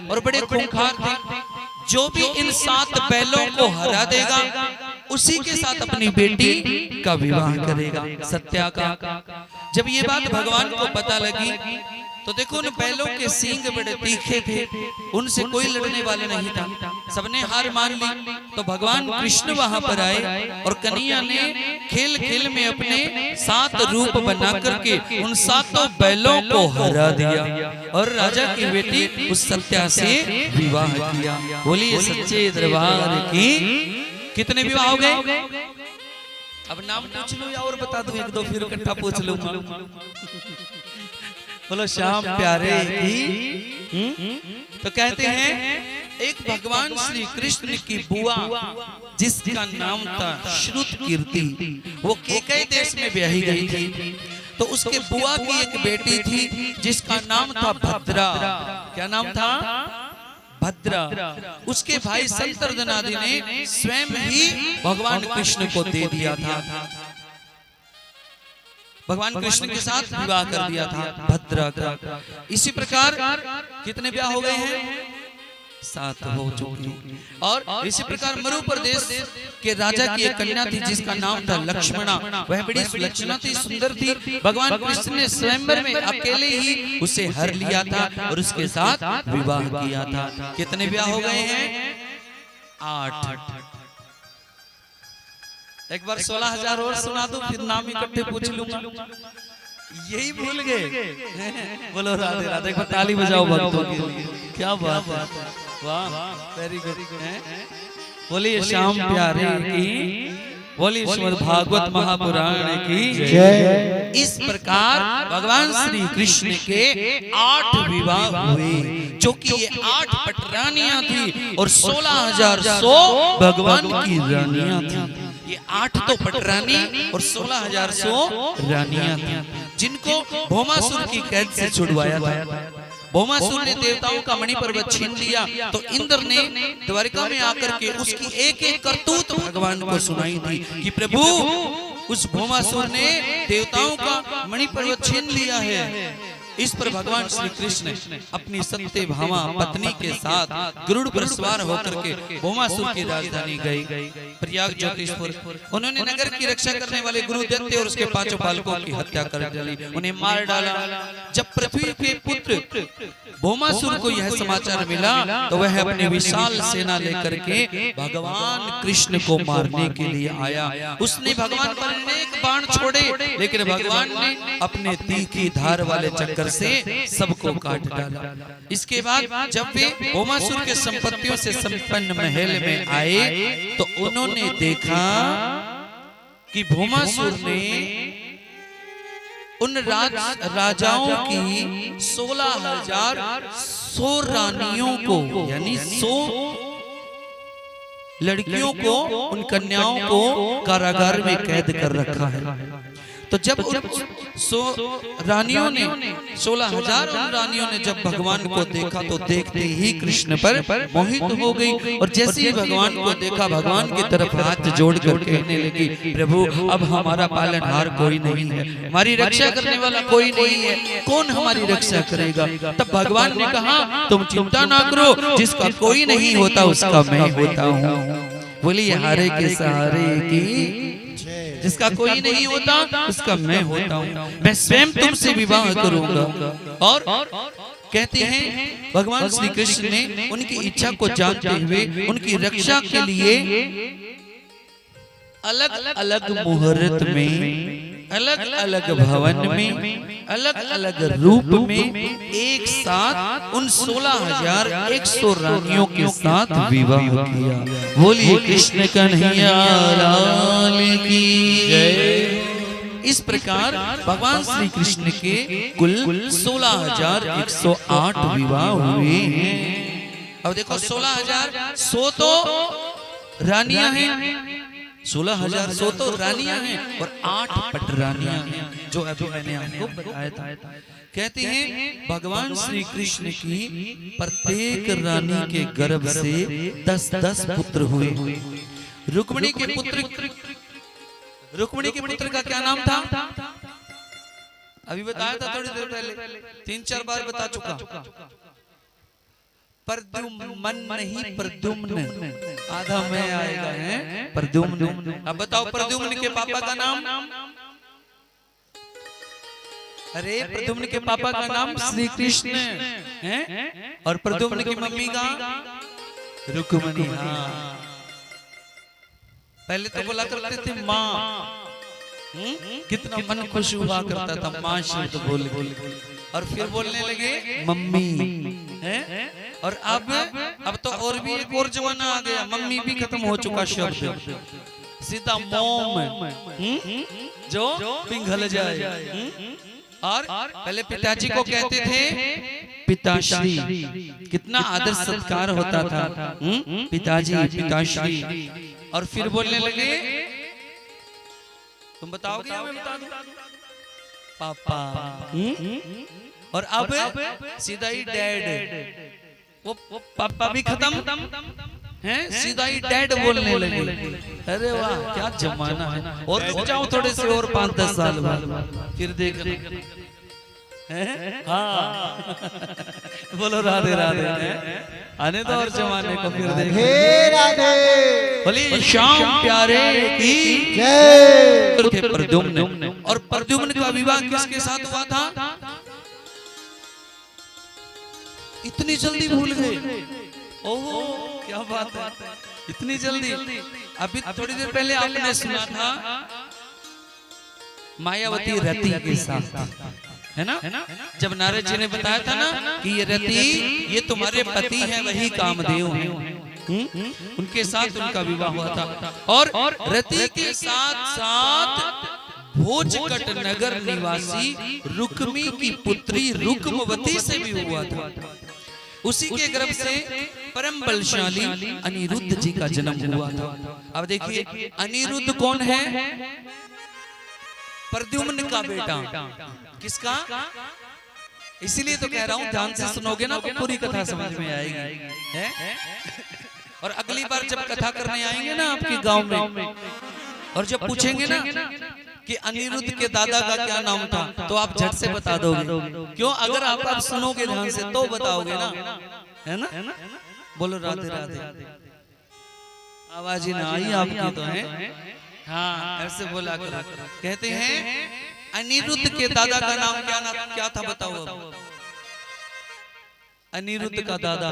और बड़े खूंखार थे, जो भी इन 7 बैलों को हरा देगा उसी के साथ अपनी बेटी का विवाह करेगा, सत्या का। जब ये बात भगवान को पता लगी तो देखो उन बैलों के सींग बड़े तीखे थे, उनसे कोई लड़ने वाले नहीं था, सबने हार मान ली। तो भगवान कृष्ण वहां पर आए और कन्हैया ने खेल खेल में अपने 7 रूप बना करके उन 7 बैलों को हरा दिया और राजा की बेटी उस सत्या से विवाह किया। बोलिए सच्चे दरबार की। कितने विवाह हो गए? अब नाम पूछ लो या और बता दो, 1-2 फिर इकट्ठा पूछ लो। बोलो श्याम प्यारे की। तो कहते हैं एक भगवान श्री कृष्ण की बुआ जिसका नाम था श्रुत कीर्ति, वो केकई देश में ब्याही गई थी। तो उसके बुआ की एक बेटी थी जिसका नाम था भद्रा। क्या नाम था? भद्रा। उसके भाई संतर्दनादि ने स्वयं ही भगवान कृष्ण को दे दिया था, भगवान कृष्ण के साथ विवाह कर दिया था भद्रा का। इसी प्रकार कितने ब्याह हो गए हैं? 7 हो चुके। और इसी प्रकार मरु प्रदेश के राजा की एक कन्या थी जिसका नाम था लक्ष्मणा। वह बड़ी सुलक्षणा थी, सुंदर थी। भगवान कृष्ण ने स्वयंवर में अकेले ही उसे हर लिया था और उसके साथ विवाह किया था। कितने ब्याह हो गए हैं? 8। एक बार 16,000 और सुना दो, फिर नाम इकट्ठे पूछ लूंगा। यही भूल गए? बोलो राधे राधे। एक बार ताली बजाओ भक्तों के लिए। क्या बात है, वाह, वेरी गुड। बोलिए श्याम प्यारे की, बोलिए श्रीमद् भागवत महापुराण की जय। इस प्रकार भगवान श्री कृष्ण के 8 विवाह हुए, जो कि ये 8 पटरानियां थी और 16,100 भगवान की रानियां थी। ये 8 तो पटरानी और 16,100 रानियां थी, जिनको भौमासुर की कैद से छुड़वाया था। भौमासुर ने देवताओं का मणि पर्वत छीन लिया, तो इंद्र ने द्वारिका में आकर के उसकी एक-एक करतूत भगवान को सुनाई थी कि प्रभु उस भौमासुर ने देवताओं का मणि पर्वत छीन लिया है। इस पर भगवान श्री कृष्ण अपनी सत्यभामा पत्नी के साथ गरुड़ पर सवार होकर के भौमासुर की राजधानी गई प्रयाग ज्योतिषपुर। उन्होंने नगर की रक्षा करने वाले गुरुदैत्य और उसके 5 बालकों की हत्या कर डाली, उन्हें मार डाला। जब पृथ्वी के पुत्र भौमासुर को यह समाचार मिला तो वह अपनी विशाल सेना लेकर के भगवान कृष्ण को मारने के लिए आया। उसने भगवान पर अनेक बाण छोड़े, लेकिन भगवान ने अपने तीखी धार वाले चक्कर से सबको काट डाला। इसके बाद जब वे भौमासुर के संपत्तियों से संपन्न महल में आए तो उन्होंने देखा कि भौमासुर ने उन राजाओं की 16,100 रानियों को, यानी 100 लड़कियों को, उन कन्याओं को कारागार में कैद कर रखा है। तो जब 100 रानियों ने 16,000 रानियों ने जब भगवान को देखा तो देखते ही कृष्ण पर मोहित हो गई और जैसे ही भगवान को देखा भगवान की तरफ हाथ जोड़ कर कहने लगी, प्रभु अब हमारा पालनहार कोई नहीं है, हमारी रक्षा करने वाला कोई नहीं है, कौन हमारी रक्षा करेगा? तब भगवान ने कहा तुम चिंता ना करो, जिसका कोई नहीं होता उसका मैं होता हूँ। बोलिए हारे के सहारे की, जिसका कोई नहीं होता उसका मैं होता हूँ, मैं स्वयं तुमसे विवाह करूंगा। और कहते हैं भगवान श्री कृष्ण ने उनकी इच्छा को जानते हुए उनकी रक्षा के लिए अलग अलग मुहूर्त में, अलग अलग भवन में, अलग अलग रूप में एक साथ उन 16,100 रानियों के साथ विवाह किया। बोलिए कृष्ण कन्हैया लाल की जय। इस प्रकार भगवान श्री कृष्ण के कुल 16,108 विवाह हुए हैं। अब देखो 16,100 तो रानियां हैं, 16,100 तो रानियां हैं और 8 पटरानियां हैं, जो अभी मैंने आपको बताया था। कहते हैं भगवान श्री कृष्ण की प्रत्येक रानी के गर्भ से 10-10 पुत्र हुए। रुक्मिणी के पुत्र का क्या नाम था? अभी बताया था थोड़ी देर पहले, 3-4 बार बता चुका। प्रद्युम्न नहीं प्रद्युम्न, आधा में आएगा है प्रद्युम्न। अब बताओ प्रद्युम्न के पापा का नाम? अरे प्रद्युम्न के पापा का नाम श्री कृष्ण है और प्रद्युम्न की मम्मी का रुक्मणी। हाँ, पहले तो बोला करते थे माँ, कितना मन खुश हुआ करता था माँ शब्द बोल बोल, और फिर बोलने लगे मम्मी है। और अब तो और भी एक और जमाना आ गया, मम्मी भी खत्म हो चुका शब्द, सीधा मोम जो पिघल जाए। और पहले पिताजी को कहते थे पिताश्री, कितना आदर सत्कार होता था, पिताजी पिताश्री। और फिर बोलने लगे, तुम बताओगे या मैं बता दूं? पापा। और अब सीधा ही डैड, वो पापा भी खत्म है, सीधा ही डैड बोलने लगे। अरे वाह, क्या जमाना है। और रुक जाओ थोड़े से और 5-10 साल बाद, फिर देख हाँ बोलो राधे राधे, आने दो और जमाने को फिर देख। बोलिए श्याम प्यारे की जय। प्रद्युम्न, और प्रद्युम्न का विवाह किसके साथ हुआ था? इतनी जल्दी भूल गए? ओहो, क्या बात है, इतनी जल्दी। अभी थोड़ी देर पहले आपने सुना था मायावती रति के साथ, है ना? जब नारद जी ने बताया था ना कि ये रति, ये तुम्हारे पति हैं, वही कामदेव हैं, उनके साथ उनका विवाह हुआ था। और रति के साथ साथ भोजकट नगर निवासी रुक्मी की पुत्री रुक्मवती से भी हुआ था। उसी के गर्भ से परम बलशाली अनिरुद्ध जी का जन्म हुआ था। अब देखिए अनिरुद्ध कौन है? प्रद्युम्न का बेटा। किसका? इसीलिए तो कह रहा हूं, ध्यान से सुनोगे ना तो पूरी कथा समझ में आएगी है? और अगली बार जब कथा करने आएंगे ना आपके गांव में, और जब पूछेंगे ना कि अनिरुद्ध के दादा का क्या नाम था, तो आप झट से बता दोगे। क्यों? अगर आप सुनोगे ध्यान से तो बताओगे ना, है ना? बोलो राधे राधे। आवाज ही ना आई आपकी तो है। हाँ, ऐसे बोला करो। कहते हैं अनिरुद्ध के दादा का नाम क्या था बताओ? अनिरुद्ध का दादा,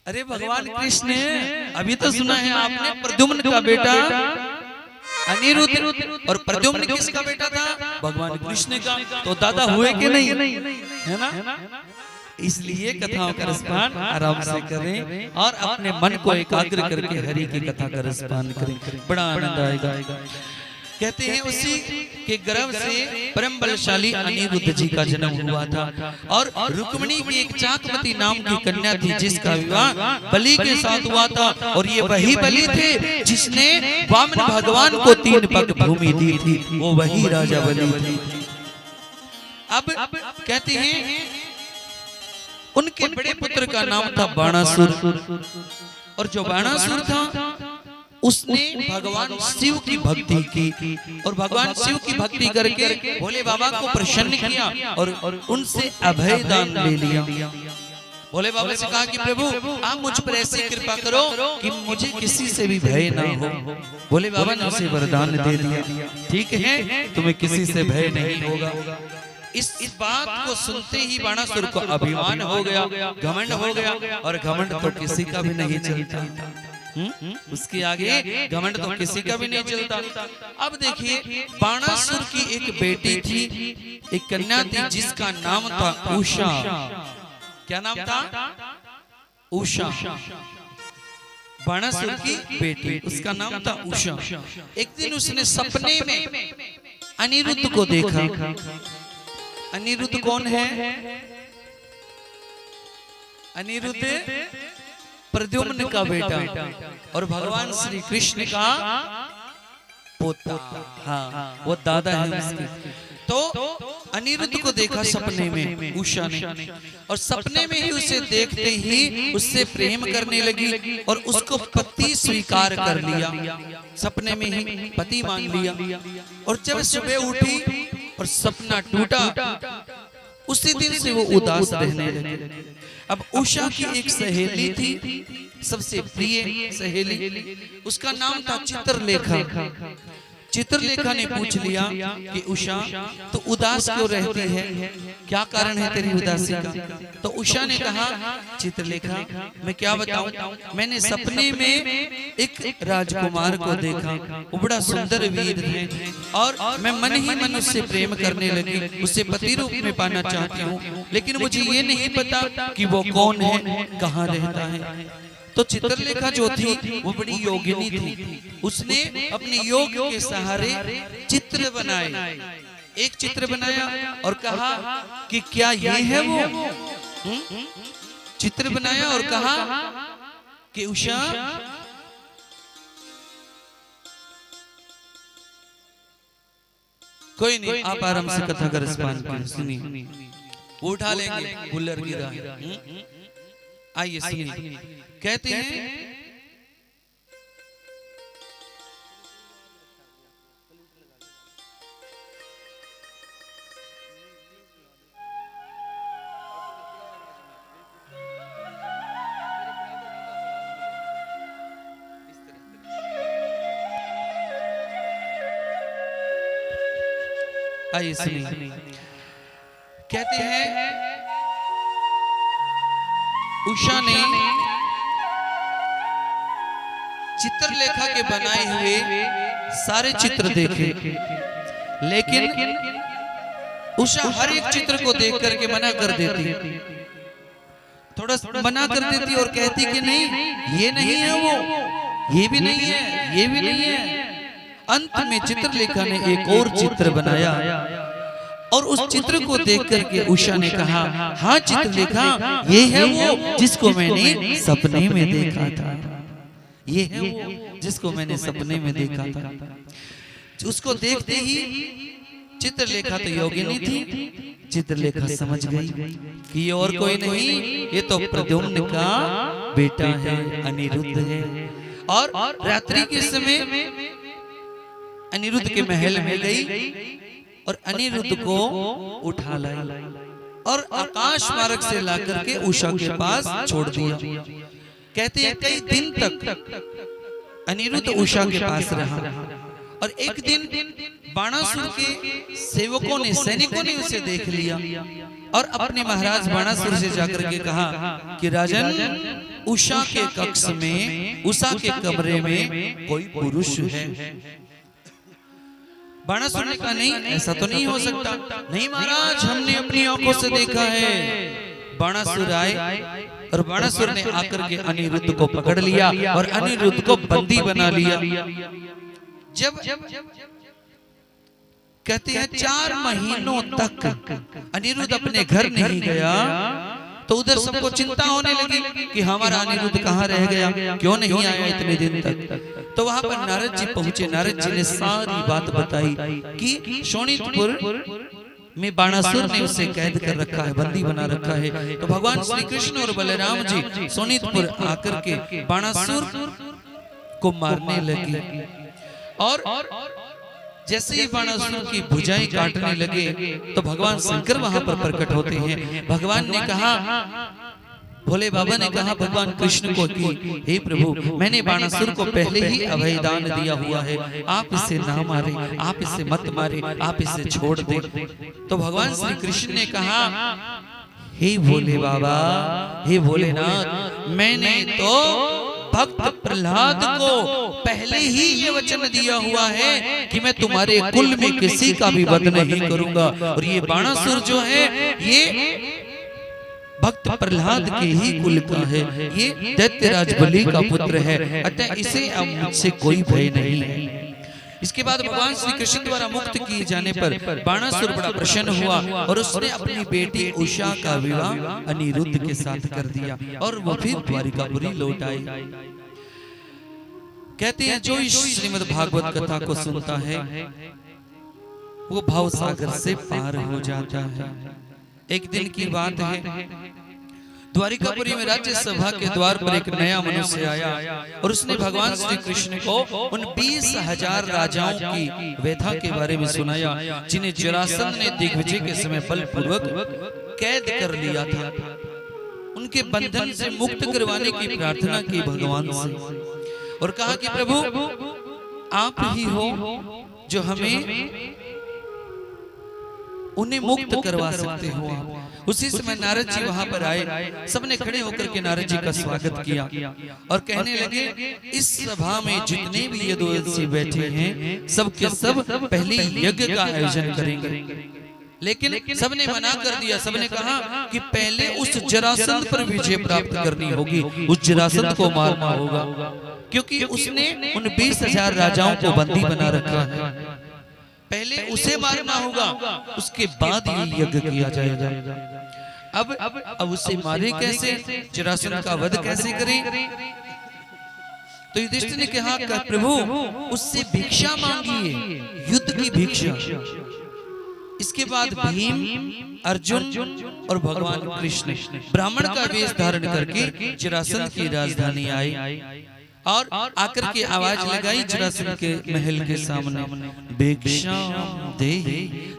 अरे भगवान कृष्ण। अभी तो सुना है आपने, प्रद्युम्न का बेटा अनिरुद्ध, और प्रद्युम्न किसका बेटा था? भगवान कृष्ण का। तो दादा हुए कि नहीं, है ना? इसलिए कथाओं का रसपान आराम से करें और अपने मन को एकाग्र करके हरि की कथा का रसपान करें, बड़ा आनंद आएगा। कहते हैं उसी के गर्भ से परम बलशाली अनिरुद्ध जी का जन्म हुआ था। और रुक्मिणी की एक चाकमती नाम की कन्या थी, जिसका विवाह बलि के साथ हुआ था। और ये वही बलि थे जिसने वामन भगवान को 3 पग भूमि दी थी, वो वही राजा बलि थे। अब कहते हैं उनके बड़े पुत्र का नाम था बाणासुर, और जो बाणासुर था उसने भगवान शिव की भक्ति की, और भगवान शिव की भक्ति करके भोले बाबा को प्रसन्न किया और उनसे अभय दान ले लिया। भोले बाबा से कहा कि प्रभु आप मुझ पर ऐसी कृपा करो कि मुझे किसी से भी भय ना हो। भोले बाबा ने उसे वरदान दे दिया, ठीक है तुम्हें किसी से भय नहीं होगा। इस बात को सुनते ही बाणासुर को अभिमान हो गया, घमंड हो गया, और घमंड तो किसी का भी नहीं चलता। उसके आगे घमंड तो किसी का भी नहीं चलता। अब देखिए बाणासुर की एक बेटी थी, एक कन्या थी, जिसका नाम था उषा। क्या नाम था? उषा। बाणासुर की बेटी, उसका नाम था उषा। एक दिन उसने सपने में अनिरुद्ध को देखा। अनिरुद्ध कौन है? अनिरुद्ध प्रद्युम्न का बेटा और भगवान श्री कृष्ण का पोता। हाँ, वो दादा है उसके। तो अनिरुद्ध को देखा सपने में उषा ने, और सपने में ही उसे देखते ही उससे प्रेम करने लगी और उसको पति स्वीकार कर लिया। सपने में ही पति मान लिया। और जब सुबह उठी और सपना टूटा, उसी दिन से वो उदास रहने लगे। अब उषा की एक सहेली थी, सबसे प्रिय सहेली, उसका नाम था चित्रलेखा। चित्रलेखा ने पूछ लिया कि उषा तो उदास क्यों रहती है, क्या कारण है तेरी उदासी का? तो उषा ने कहा चित्रलेखा मैं क्या बताऊं, मैंने सपने में एक राजकुमार को देखा, वो बड़ा सुंदर वीर है और मैं मन ही मन उससे प्रेम करने लगी, उससे पति रूप में पाना चाहती हूँ, लेकिन मुझे ये नहीं पता कि वो कौन है, कहाँ रहता है। तो चित्रलेखा जो थी वो बड़ी योगिनी थी, उसने अपने योग के सहारे चित्र बनाए, एक चित्र बनाया और कहा कि क्या ये है वो, चित्र बनाया और कहा कि उषा कोई नहीं, आप आराम से कथा का रसपान करें, सुनिए, वो उठा लेंगे गुल्लर की राह। आइए सुनिए, कहते हैं आइए सुनिए, कहते हैं उषा ने चित्रलेखा के बनाए हुए सारे चित्र देखे, लेकिन उषा हर एक चित्र को देख करके मना कर देती, थोड़ा मना कर देती और कहती कि नहीं ये नहीं है वो, ये भी नहीं है, ये भी नहीं है। अंत में चित्रलेखा ने एक और चित्र बनाया और उस चित्र को देख करके उषा ने कहा हाँ चित्रलेखा ये है वो जिसको मैंने सपने में देखा था, ये है वो जिसको मैंने सपने में देखा था। उसको देखते ही चित्रलेखा तो योगिनी थी, चित्रलेखा समझ गई कि ये और कोई नहीं, ये तो प्रद्युम्न का बेटा है, अनिरुद्ध है। और रात्रि के समय अनिरुद्ध के महल में गई और अनिरुद्ध को उठा लाई और आकाश मार्ग से ला करके उषा के पास छोड़ दिया। कहते हैं कई दिन तक अनिरुद्ध उषा के पास रहा और एक दिन बाणासुर के सेवकों ने, सैनिकों ने उसे देख लिया और अपने महाराज बाणासुर से जाकर के कहा कि राजन उषा के कक्ष में, उषा के कमरे में कोई पुरुष है। बाणासुर ने कहा नहीं, ऐसा तो नहीं हो सकता। नहीं महाराज, हमने अपनी आंखों से देखा है। बाणासुर आए और बाणासुर ने आकर के अनिरुद्ध को पकड़ लिया और अनिरुद्ध को बंदी बना लिया। जब कहते हैं 4 महीनों तक अनिरुद्ध अपने घर नहीं गया तो उधर सबको चिंता होने लगी कि हमारा अनिरुद्ध कहाँ रह गया, क्यों नहीं आया इतने दिन तक। तो वहां पर नारद जी पहुंचे। नारद जी ने सारी बात बताई कि शोणितपुर में बाणासुर ने उसे कैद कर रखा है, बंदी बना रखा है। तो भगवान श्री कृष्ण और बलराम जी शोणितपुर आकर के बाणासुर को मारने लगे और जैसे ही बाणासुर की भुजाएं काटने लगे तो भगवान शंकर वहां पर प्रकट होते हैं। भगवान ने कहा, भोले बाबा ने कहा भगवान कृष्ण को कि हे प्रभु, मैंने बाणासुर को पहले ही अभय दान दिया हुआ है, आप इसे ना मारे, आप इसे मत मारे, आप इसे छोड़ दे। तो भगवान श्री कृष्ण ने कहा हे भोले बाबा, हे भोलेनाथ, मैंने तो भक्त प्रहलाद को पहले ही ये वचन दिया हुआ है कि मैं तुम्हारे कुल में किसी का भी वध नहीं करूंगा। और ये बाणासुर जो है ये भक्त प्रहलाद के ही कुल का है, ये दैत्यराज बलि का पुत्र है, अतः इसे अब मुझसे कोई भय नहीं है। इसके बाद भगवान श्री कृष्ण द्वारा मुक्त किए जाने पर बाणासुर बड़ा प्रसन्न हुआ और उसने अपनी बेटी उषा का विवाह अनिरुद्ध के साथ कर दिया और वो फिर द्वारिकापुरी लौट आए। कहते हैं जो इस श्रीमद् भागवत कथा को सुनता है वो भाव सागर से पार हो जाता है। एक दिन की बात है, द्वारिकापुरी में राज्यसभा के द्वार पर एक नया मनुष्य आया और उसने भगवान श्री कृष्ण को उन 20,000 राजाओं की व्यथा के बारे में सुनाया जिन्हें जरासंध ने दिग्विजय के समय बलपूर्वक कैद कर लिया था। उनके बंधन से मुक्त करवाने की प्रार्थना की भगवान से और कहा कि प्रभु आप ही हो जो हमें उन्हें मुक्त करवा सकते हो आप। उसी समय नारद जी वहां पर आए, सबने खड़े होकर के नारद जी का स्वागत किया और कहने लगे इस सभा में जितने भी यदुवंशी बैठे हैं सब के सब पहले यज्ञ का आयोजन करेंगे। लेकिन सबने मना कर दिया। सबने कहा कि पहले उस जरासंध पर विजय प्राप्त करनी होगी, उस जरासंध को मारना होगा, क्योंकि उसने उन 20,000 राजाओं को बंदी बना रखा है। पहले उसे मारना होगा, उसके बाद ये यज्ञ किया जाएगा। अब उसे मारे कैसे, जरासंध का वध कैसे करें? तो युधिष्ठिर ने कहा प्रभु उससे भिक्षा मांगिए, युद्ध की भिक्षा। इसके बाद भीम, अर्जुन और भगवान कृष्ण ब्राह्मण का वेश धारण करके जरासंध की राजधानी आए और आकर के आवाज लगाई जरासंध के महल के सामने, भिक्षा दे।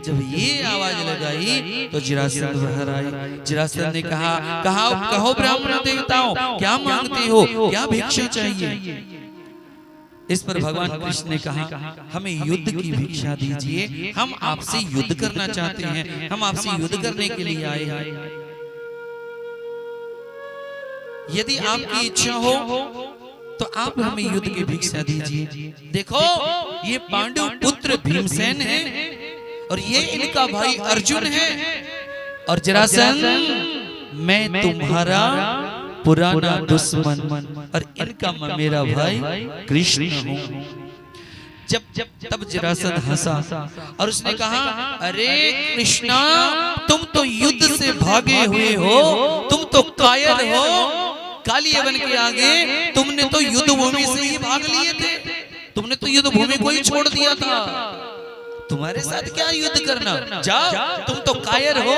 जब ये आवाज लगाई तो जरासंध बाहर आए। जरासंध ने कहा कहो ब्राह्मण देवताओं, क्या मांगते हो, क्या भिक्षा चाहिए? इस पर भगवान कृष्ण ने कहा हमें युद्ध की भिक्षा दीजिए, हम आपसे युद्ध करना चाहते हैं, हम आपसे युद्ध करने के लिए आए हैं। यदि आपकी इच्छा हो तो आप हमें युद्ध की भिक्षा दीजिए। देखो ये पांडु पुत्र भीमसेन है और ये इनका भाई अर्जुन है, और जरासंध मैं तुम्हारा पुराना दुश्मन और इनका मेरा भाई कृष्ण हूँ। तब जरासंध हंसा और उसने कहा अरे कृष्णा, तुम तो युद्ध से भागे हुए हो, तुम तो कायर हो। काली यवन के आगे तुमने तो युद्ध भूमि से ही भाग लिए थे, तुमने तो युद्ध भूमि को ही छोड़ दिया था। तुम्हारे साथ क्या युद्ध करना, जाओ, तुम तो कायर हो।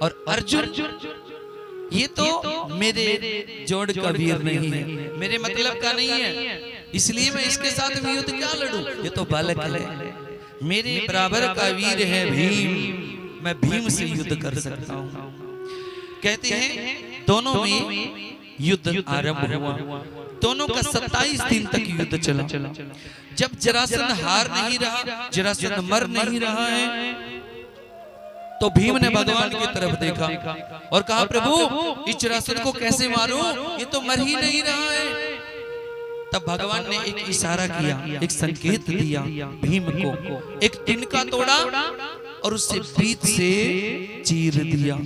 और अर्जुन ये तो मेरे जोड़ का वीर नहीं है, मेरे मतलब का नहीं है, इसलिए मैं इसके साथ भी युद्ध क्या लड़ूं, ये तो बालक है। मेरे बराबर का वीर है भीम, मैं भीम से युद्ध कर सकता हूं। कहते हैं दोनों में युद्ध आरंभ हुआ, दोनों का 27 दिन तक युद्ध चला। जब जरासंध हार नहीं रहा, जरासंध मर नहीं रहा है, तो भीम ने भगवान की तरफ देखा और कहा प्रभु इस जरासंध को कैसे मारूं, ये तो मर ही नहीं रहा है। तब भगवान ने एक इशारा किया, एक संकेत दिया भीम को, एक तिनका तोड़ा और उससे बीच से चीर दिया।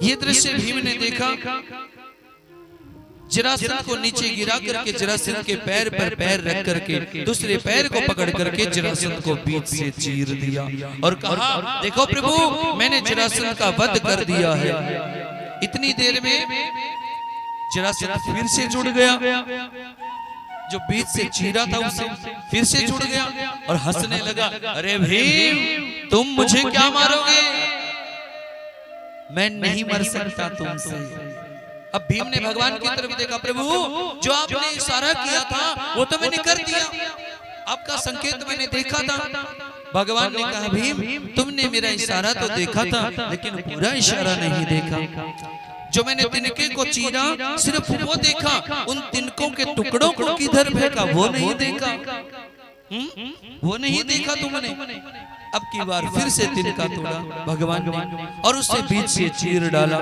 ये दृश्य भीम ने देखा। जरासंध को नीचे गिरा करके जरासंध के पैर पर पैर रख करके दूसरे पैर को पकड़ करके जरासंध को बीच से चीर दिया और कहा देखो प्रभु मैंने जरासंध का वध कर दिया है। इतनी देर में जरासंध फिर से जुड़ गया, जो बीच से चीरा था उसे फिर से जुड़ गया और हंसने लगा, अरे भीम तुम मुझे क्या मारोगे, मैं नहीं मर सकता तुमसे। अब भीम ने भगवान की तरफ देखा, प्रभु जो आपने इशारा किया था वो तो मैंने कर दिया, आपका संकेत मैंने देखा था। भगवान ने कहा भीम तुमने मेरा इशारा तो देखा था लेकिन पूरा इशारा नहीं देखा। जो मैंने तिनके को चीरा सिर्फ वो देखा, उन तिनकों के टुकड़ों को किधर फेंका वो नहीं देखा। वो नहीं देखा तुमने। अब की बार फिर से तिनका तोड़ा भगवान ने और उससे बीच से चीर डाला,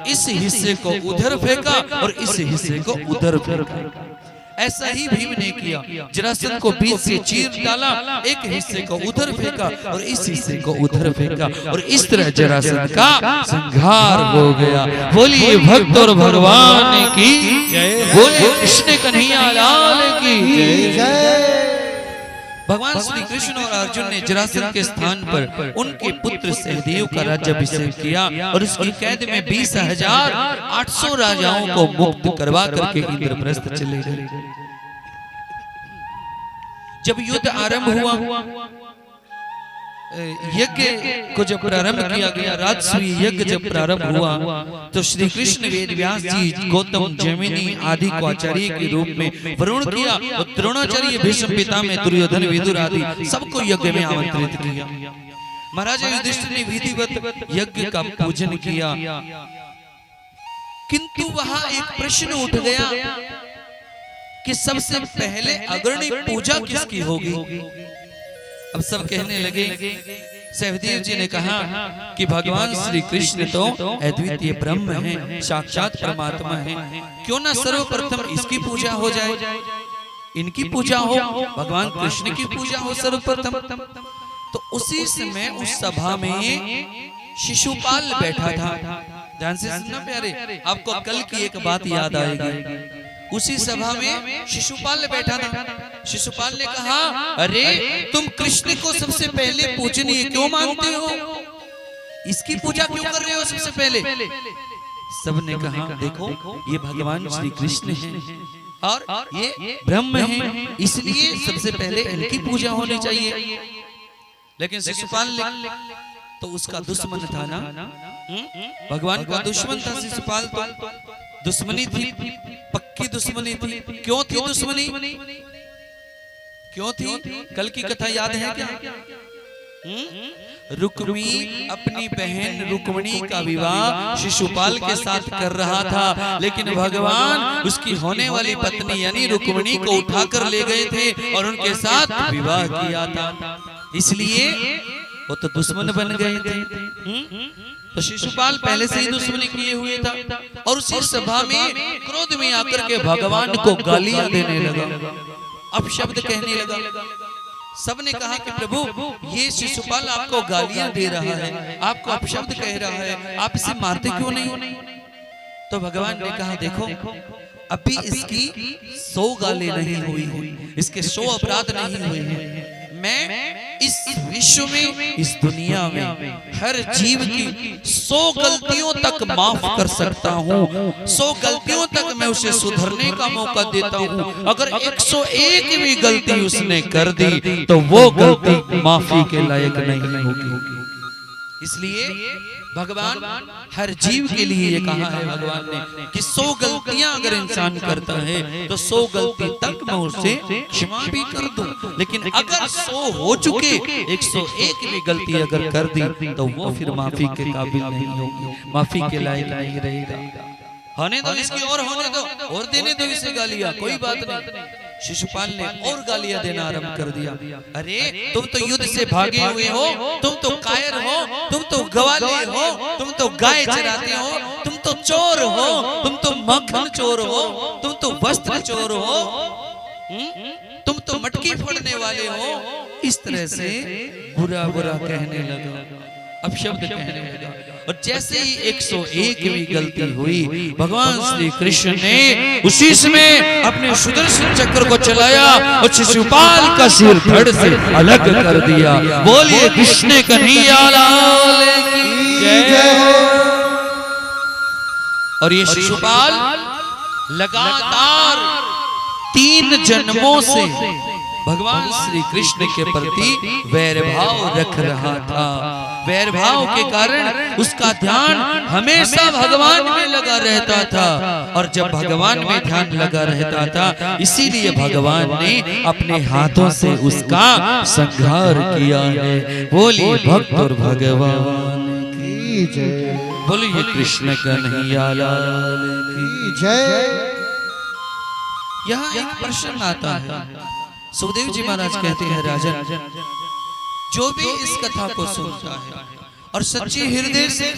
इस हिस्से को उधर फेंका और इस हिस्से को उधर फेंका। ऐसा ही भीम ने किया, जरासंध को बीच से चीर डाला, एक हिस्से को उधर फेंका और इस हिस्से को उधर फेंका और इस तरह जरासंध का संहार हो गया। बोलिए भक्त और भगवान की जय, बोलिए कृष्ण कन्हैया लाल की जय। भगवान श्री कृष्ण और अर्जुन ने जरासंध के स्थान पर उनके पुत्र सहदेव का राज्याभिषेक किया और उसकी कैद में 20,800 राजाओं को मुक्त करवा करके इंद्रप्रस्थ चले गए। जब युद्ध आरंभ हुआ, यज्ञ को जब प्रारंभ किया गया, राजसूय यज्ञ जब प्रारंभ हुआ तो श्री कृष्ण वेद व्यास जी गौतम जैमिनी आदि को आचार्य के रूप में वरुण किया और द्रोणाचार्य भीष्म पितामह दुर्योधन विदुर आदि सबको यज्ञ में आमंत्रित किया। महाराज युधिष्ठिर ने विधिवत यज्ञ का पूजन किया, किंतु वहां एक प्रश्न उठ गया कि सबसे पहले अग्रणी पूजा किसकी होगी। अब सब कहने लगे, सहदेव जी ने कहा कि भगवान श्री कृष्ण तो अद्वितीय ब्रह्म हैं, साक्षात परमात्मा हैं, क्यों ना सर्वप्रथम इसकी पूजा हो जाए, इनकी पूजा हो, भगवान कृष्ण की पूजा हो सर्वप्रथम। तो उसी समय उस सभा में शिशुपाल बैठा था। ध्यान से सुनना प्यारे, आपको कल की एक बात याद आएगी। उसी सभा में शिशुपाल बैठा था। शिशुपाल ने कहा, अरे तुम कृष्ण को सबसे पहले पूजनीय क्यों मानते हो, इसकी पूजा क्यों कर रहे हो सबसे पहले। सबने कहा, देखो ये भगवान श्री कृष्ण हैं और ये ब्रह्म हैं, इसलिए सबसे पहले इनकी पूजा होनी चाहिए। लेकिन शिशुपाल ने तो उसका दुश्मन था ना, भगवान का दुश्मन था शिशुपाल, तो दुश्मनी थी, पक्की दुश्मनी थी। क्यों थी दुश्मनी, क्यों थी, कल की कथा याद है क्या। रुक्मी अपनी बहन रुक्मिणी का विवाह शिशुपाल के साथ कर रहा था, लेकिन भगवान उसकी होने वाली पत्नी यानी रुक्मिणी को उठाकर ले गए थे और उनके साथ विवाह किया था, इसलिए वो तो दुश्मन बन गए थे। तो शिशुपाल पहले से ही दुश्मनी किए हुए था और उसी सभा में क्रोध में आकर के भगवान को गालियां देने लगा, अपशब्द कहने लगा। सबने कहा कि प्रभु ये शिशुपाल आपको गालियां दे रहा है, आपको अपशब्द कह रहा है, आप इसे मारते क्यों नहीं। तो भगवान ने कहा, देखो अभी इसकी 100 गालें नहीं हुई, इसके 100 अपराध नहीं हुए हैं। मैं इस विश्व में, इस दुनिया में हर जीव की 100 गलतियों तक माफ कर सकता हूँ, 100 गलतियों तक मैं उसे सुधरने का मौका देता हूँ। अगर 101 भी गलती उसने कर दी तो वो गलती माफी के लायक नहीं होगी। इसलिए भगवान हर जीव के लिए ये कहा है भगवान ने कि 100 गलतियां अगर इंसान करता है तो 100 गलती तक मैं उसे क्षमा भी कर दूं, लेकिन अगर 100 हो चुके 101 भी गलती अगर कर दी तो वो फिर माफी के काबिल नहीं होगी, माफी के लायक नहीं रहेगा। होने दो इसकी और होने दो और देने दो इसे गालियां, कोई बात नहीं। शिशुपाल ने और गालियां देना आरंभ कर दिया। अरे तुम तो युद्ध से भागे हुए हो, तुम तो कायर हो, तुम तो गवाले हो, तुम तो गाय चराते हो, तुम तो चोर हो, तुम तो मक्खन चोर हो, तुम तो वस्त्र चोर हो, तुम तो मटकी फोड़ने वाले हो। इस तरह से बुरा बुरा कहने लगा, अपशब्द कहने लगा। और जैसे ही 101 भी गलती हुई, भगवान श्री कृष्ण ने उसी समय अपने सुदर्शन चक्र को चलाया और शिशुपाल का सिर धड़ से अलग कर दिया। बोलिए कृष्ण कन्हैया लाल की जय। और ये शिशुपाल लगातार 3 जन्मों से भगवान श्री कृष्ण के प्रति वैरभाव रख रहा था। वैरभाव के कारण उसका ध्यान हमेशा भगवान में लगा रहता था, और जब भगवान में ध्यान लगा रहता था इसीलिए भगवान ने अपने हाथों से उसका संहार किया है। बोलिए भक्त और भगवान की जय, बोलिए कृष्ण कन्हैया लाल की जय। यहाँ एक प्रश्न आता है, सुखदेव जी महाराज कहते हैं, राजन जो भी इस कथा को सुनता है और सच्चे हृदय से,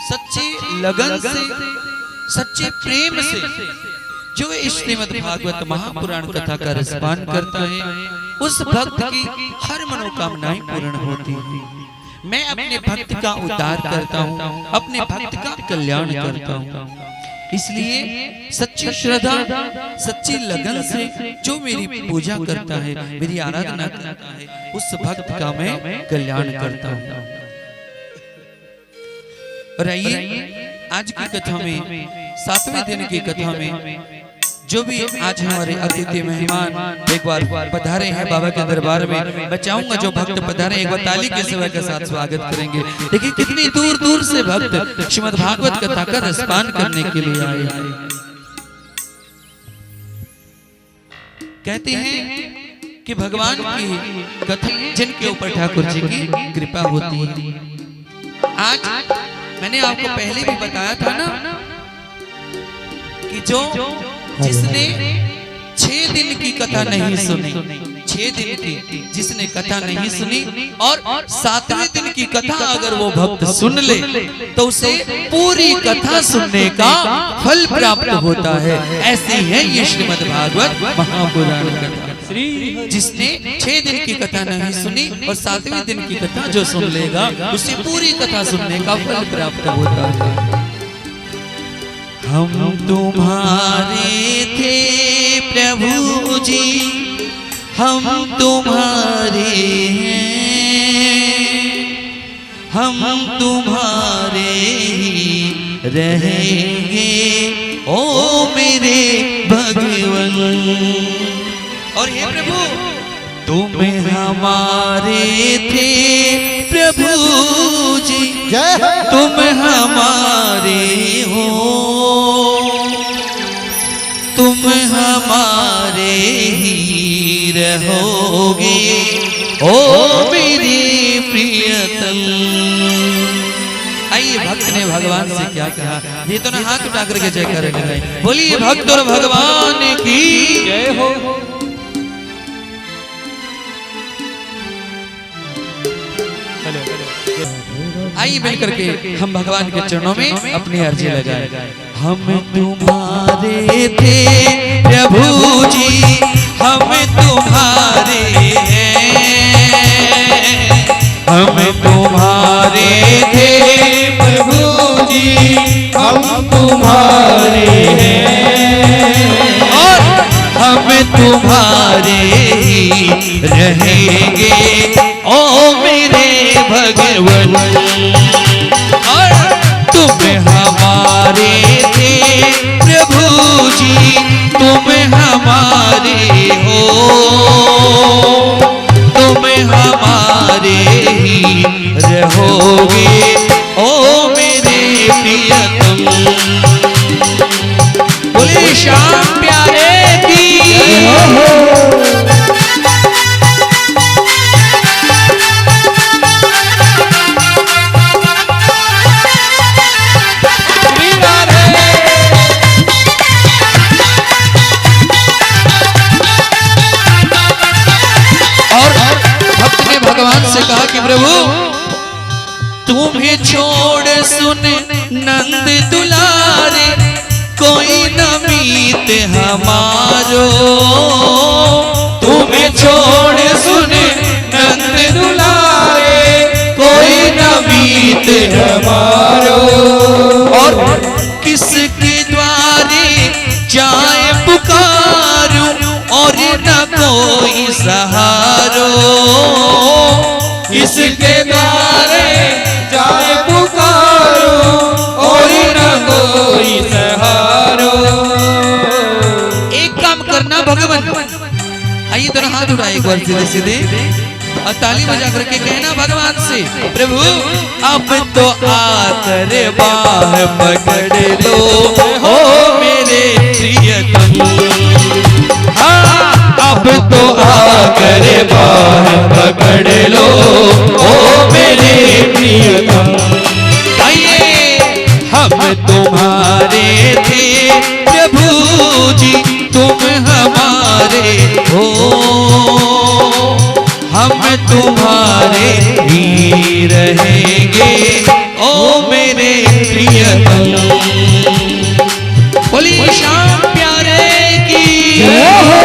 सच्ची लगन से, सच्चे प्रेम से जो इस श्रीमद् भागवत महापुराण कथा का रसपान करता है, उस भक्त की हर मनोकामनाएं पूर्ण होती है। मैं अपने भक्त का उद्धार करता हूँ, अपने भक्त का कल्याण करता हूँ। इसलिए सच्ची श्रद्धा, सच्ची लगन से जो मेरी पूजा करता है, मेरी आराधना करता है, उस भक्त का मैं कल्याण करता हूँ। और आइए आज की कथा में, 7वें दिन की कथा में जो भी आज हमारे अतिथि मेहमान एक बार पधारे हैं बाबा के दरबार में, मैं चाहूंगा जो भक्त पधारे एक बार ताली के सेवा के साथ स्वागत करेंगे। देखिए कितनी दूर दूर से भक्त श्रीमद् भागवत कथा का रसपान करने के लिए आए हैं। कहते हैं कि भगवान की कथा जिनके ऊपर ठाकुर जी की कृपा होती है। आज मैंने आपको पहले भी बताया था ना कि जिसने 6 दिन की कथा नहीं सुनी, 6 दिन की जिसने कथा नहीं सुनी और 7वें दिन की कथा अगर वो भक्त सुन ले तो उसे पूरी कथा सुनने का फल प्राप्त होता है। ऐसी है ये श्रीमद् भागवत महापुराण कथा। जिसने 6 दिन की कथा नहीं सुनी और 7वें दिन की कथा जो सुन लेगा उसे पूरी कथा सुनने का फल प्राप्त होता है। हम तुम्हारे थे प्रभु जी, हम तुम्हारे हैं, हम तुम्हारे ही रहेंगे ओ मेरे भगवन। और हे प्रभु तुम हमारे थे प्रभु जी, तुम हमारे हो, तुम हमारे ही रहोगे ओ मेरे प्रियतम। आइए भक्त ने भगवान से क्या कहा, ये तो ना हाथ उठा करके जय करेंगे। बोलिए भक्त और भगवान की जय हो। आइए मिल करके हम भगवान के चरणों में अपनी अर्जी लगाएं। हम तुम्हारे थे प्रभु जी, हम तुम्हारे हैं, हम तुम्हारे थे प्रभु जी, हम तुम्हारे हैं और हम तुम्हारे ही रहेंगे ओ मेरे भगवन। और तुम हमारे थे प्रभु जी, तुम हमारे हो, तुम हमारे ही रहोगे ओ मेरे प्रियतम। बोले श्याम प्यारे की से कहा कि प्रभु तुम्हें छोड़ सुन नंद दुलारे, कोई न मीत हमारो। तुम्हें छोड़ सुन नंद दुलारे, कोई न मीत हमारो। और किसके द्वारे जाए पुकारूं और न कोई सहारो। इसके द्वारे जाए पुकारो और न कोई सहारो। एक काम करना भगवान, आइए दोनों हाथ उठाए एक बार सीधे सीधे और ताली बजा करके कहना भगवान से, प्रभु अब तो आकर बाह पकड़ लो ओ मेरे प्रियतम। अब तो आकर बाह पकड़ लो ओ मेरे प्रियतम। आइए हम तुम्हारे थे प्रभु जी, तुम हमारे हो, हम तुम्हारे ही रहेंगे ओ मेरे प्रियतम। बोलिए श्याम प्यारे की जय हो।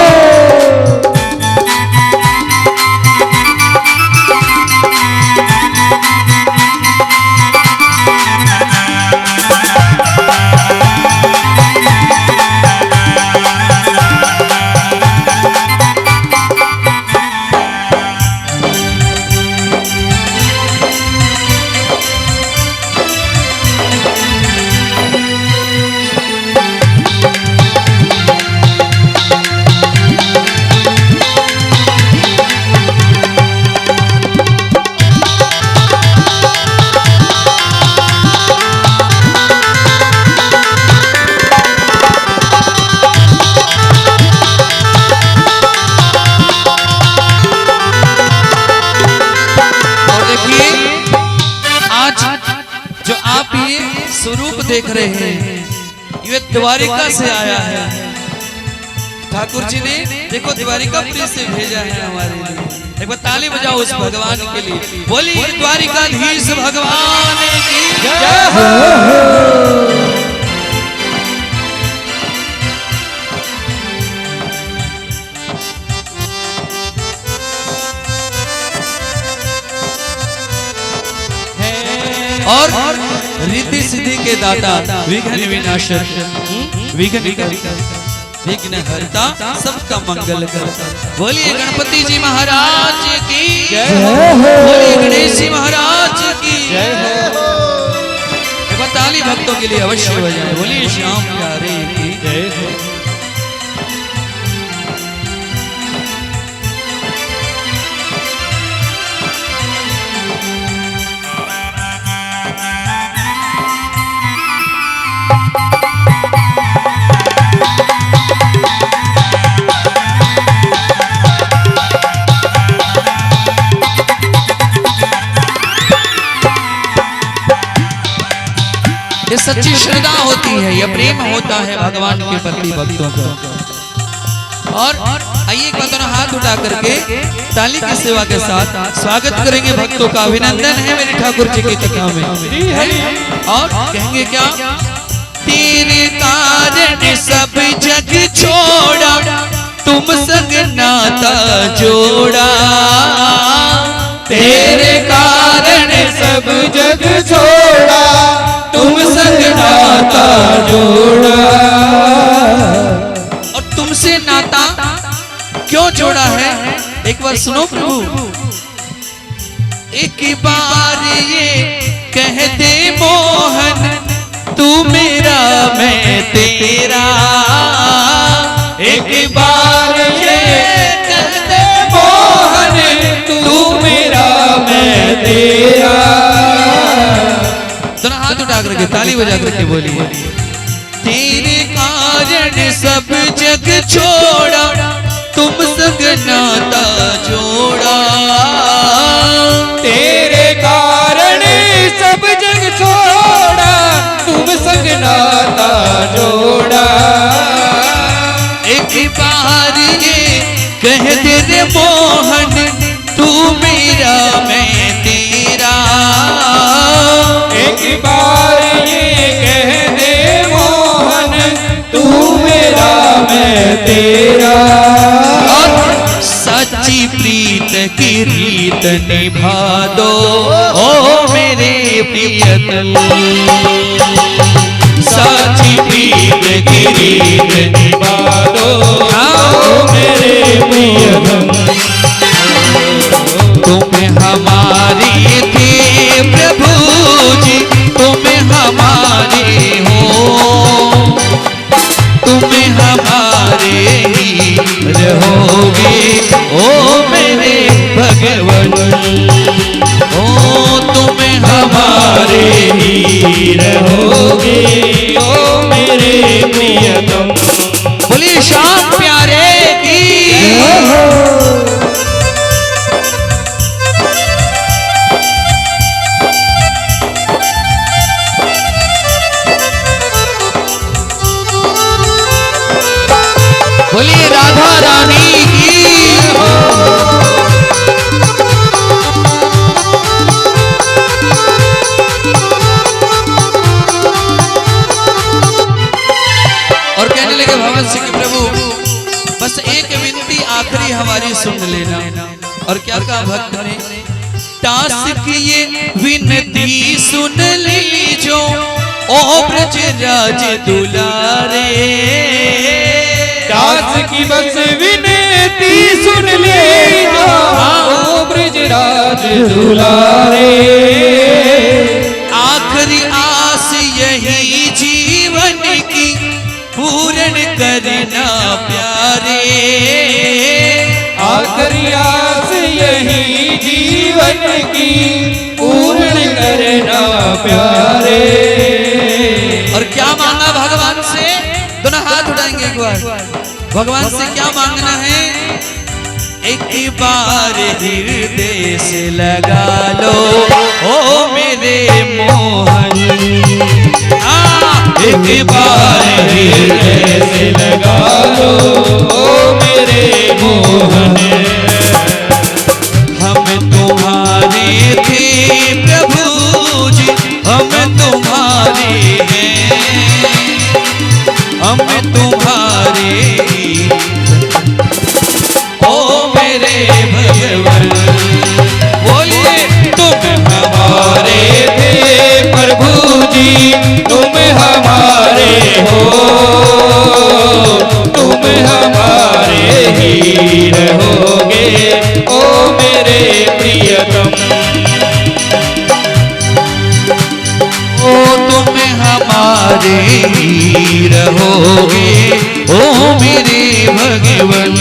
देख रहे हैं ये द्वारिका से आया है। ठाकुर जी ने देखो द्वारिकापुरी से भेजा है हमारे लिए। एक बार ताली बजाओ उस भगवान के लिए। बोलिए द्वारिकाधीश भगवान की जय हो। और रिद्धि सिद्धि के दाता विघ्न विनाशक विघ्न हरता सबका मंगल करता। बोलिए गणपति जी महाराज की जय हो। बोलिए गणेश जी महाराज की जय हो। एक बार ताली भक्तों के लिए अवश्य बजाएं। बोलिए श्याम प्यारे की जय हो। ये सच्ची श्रद्धा होती है, यह प्रेम होता है भगवान के प्रति भक्तों का। और आइए एक बार दोनों हाथ उठा करके ताली की सेवा के साथ स्वागत करेंगे भक्तों का। अभिनंदन है मेरे ठाकुर जी की कथा में। और कहेंगे क्या? तेरे कारण सब जग छोड़ा, तुम संग नाता जोड़ा। तेरे कारण सब जग छोड़ा, तुम संग नाता जोड़ा। और तुमसे नाता क्यों जोड़ा है? एक बार सुनो प्रभु। एक बार ये कह दे मोहन, तू मेरा मैं तेरा। एक बार ये कह दे मोहन, तू मेरा मैं तेरा। दोनों हाथ उठा करके ताली बजा करके बोलिए। तेरे कारण सब जग छोड़ा, तुम संग नाता जोड़ा। तेरे कारण सब जग छोड़ा, तुम संग नाता जोड़ा। एक बार ये कह दे रे मोहन, तू मेरा मैं तेरा। एक बार ये कह दे मोहन, तू मेरा मैं तेरा। और सच्ची प्रीत की रीत निभा दो ओ मेरे प्रियतम। सच्ची प्रीत की रीत निभा दो ओ मेरे प्रियतम। तुम हमारे थे प्रभु जी, तुम हमारे हो। तुम हमारे ही रहोगे ओ मेरे भगवन। ओ तुम हमारे ही रहोगे ओ मेरे प्रियतम। बोलिए श्याम प्यारे की। बोलिए राधा रानी की। और कहने लगे भगवान श्री प्रभु, बस एक विनती आखिरी हमारी सुन लेना। और क्या कहा भक्त ने? टास की ये विनती सुन लीजो ओ ब्रज राज दुलारे। दास की बस विनती सुन ले ओ ब्रजराज दुलारे। आखिरी आस यही जीवन की पूर्ण करना प्यारे। आखिरी आस यही जीवन की पूर्ण करना प्यारे। और क्या मांगा भगवान से? दोनों हाथ उठाएंगे एक बार। भगवान से क्या मांगना है? एक बार हृदय से लगा लो ओ मेरे मोहन। एक बार हृदय से लगा लो ओ तुम हमारे ही रहोगे ओ मेरे प्रियतम। ओ तुम हमारे ही रहोगे ओ मेरे भगवन।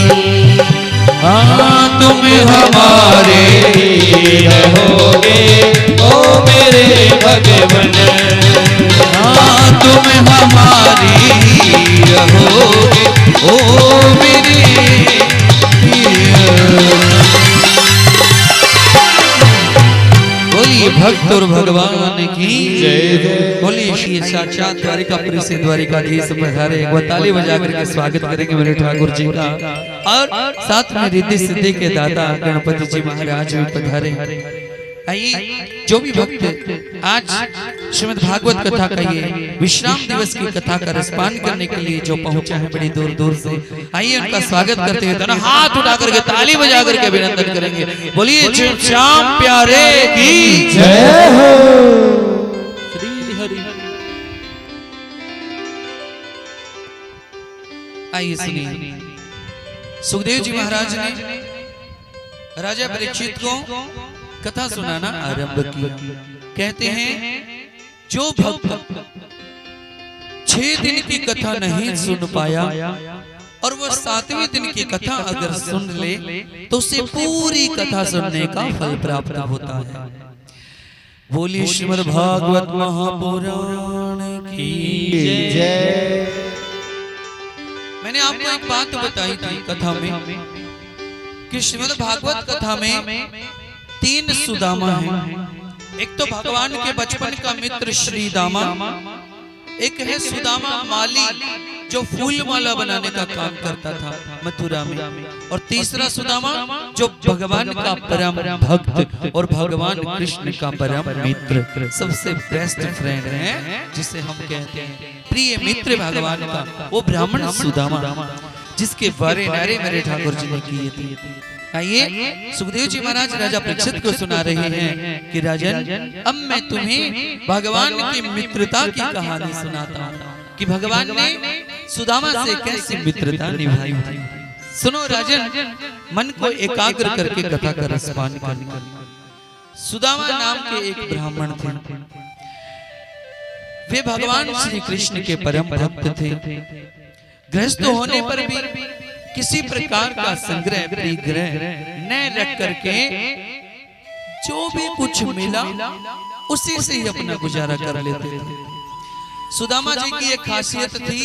हाँ तुम हमारे ही रहोगे ओ मेरे भगवन। हाँ तुम हमारे ही रहोगे ओ मेरे बोलिए भक्त और भगवान की जय। बोलिए श्री साक्षात द्वारिकापुरी से द्वारिकाधीश पधारे। एक बार ताली बजा करके स्वागत करेंगे मेरे ठाकुर जी का। और साथ में रिद्धि सिद्धि के दाता गणपति जी महाराज भी पधारे। आइए जो भी भक्त आज श्रीमद् भागवत कथा का ये विश्राम दिवस की कथा का रसपान करने के लिए जो पहुंचा है बड़ी दूर दूर से, आइए उनका स्वागत करते हुए दोनों हाथ उठा करके ताली बजा करके अभिनंदन करेंगे। बोलिए श्याम प्यारे की जय हो। श्री हरि। आइए सुनिए, सुखदेव जी महाराज ने राजा परीक्षित को कथा सुनाना आरंभ किया। कहते हैं जो भक्त 6 दिन की कथा नहीं सुन पाया और वो 7वें दिन की कथा अगर सुन ले तो उसे पूरी कथा सुनने का फल प्राप्त होता है। बोलिए श्रीमद् भागवत महापुराण की जय। मैंने आपको एक बात बताई थी कथा में कि श्रीमद् भागवत कथा में 3 सुदामा हैं। एक तो भगवान के बचपन का मित्र श्री दामा, एक है सुदामा माली जो फूल माला बनाने का काम करता था मथुरा में, और तीसरा सुदामा जो भगवान का परम भक्त और भगवान कृष्ण का परम मित्र, सबसे बेस्ट फ्रेंड है जिसे हम कहते हैं प्रिय मित्र भगवान का, वो ब्राह्मण सुदामा जिसके बारे नारे मेरे ठाकुर जी ने किए थे। आइए सुखदेव जी महाराज राजा परीक्षित को सुना रहे हैं कि राजन अब मैं तुम्हें भगवान की मित्रता की कहानी सुनाता हूँ कि भगवान ने सुदामा से कैसी मित्रता निभाई थी। सुनो राजन, मन को एकाग्र करके कथा का रसपान करना। सुदामा नाम के एक ब्राह्मण थे। वे भगवान श्री कृष्ण के परम भक्त थे। गृहस्थ होने पर भी किसी प्रकार का संग्रह परिग्रह न रख करके जो भी कुछ मिला उसी से ही अपना गुजारा कर लेते थे। सुदामा जी की एक खासियत थी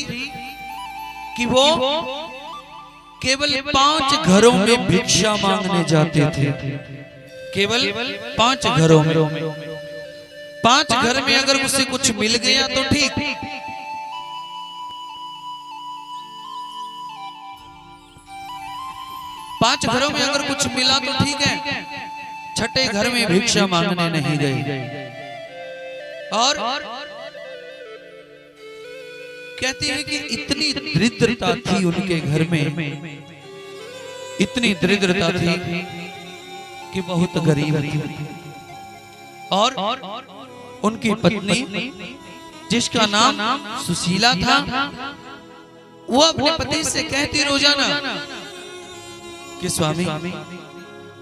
कि वो केवल 5 घरों में भिक्षा मांगने जाते थे। केवल 5 घरों में, 5 घर में अगर मुझसे कुछ मिल गया तो ठीक, 5 घरों में अगर कुछ मिला तो ठीक है, 6ठे घर में भिक्षा मांगने नहीं गए। और कहते हैं कि इतनी दरिद्रता थी उनके घर में, इतनी दरिद्रता थी कि बहुत गरीब थी। और उनकी पत्नी जिसका नाम सुशीला था, वो अपने पति से कहती रोजाना कि स्वामी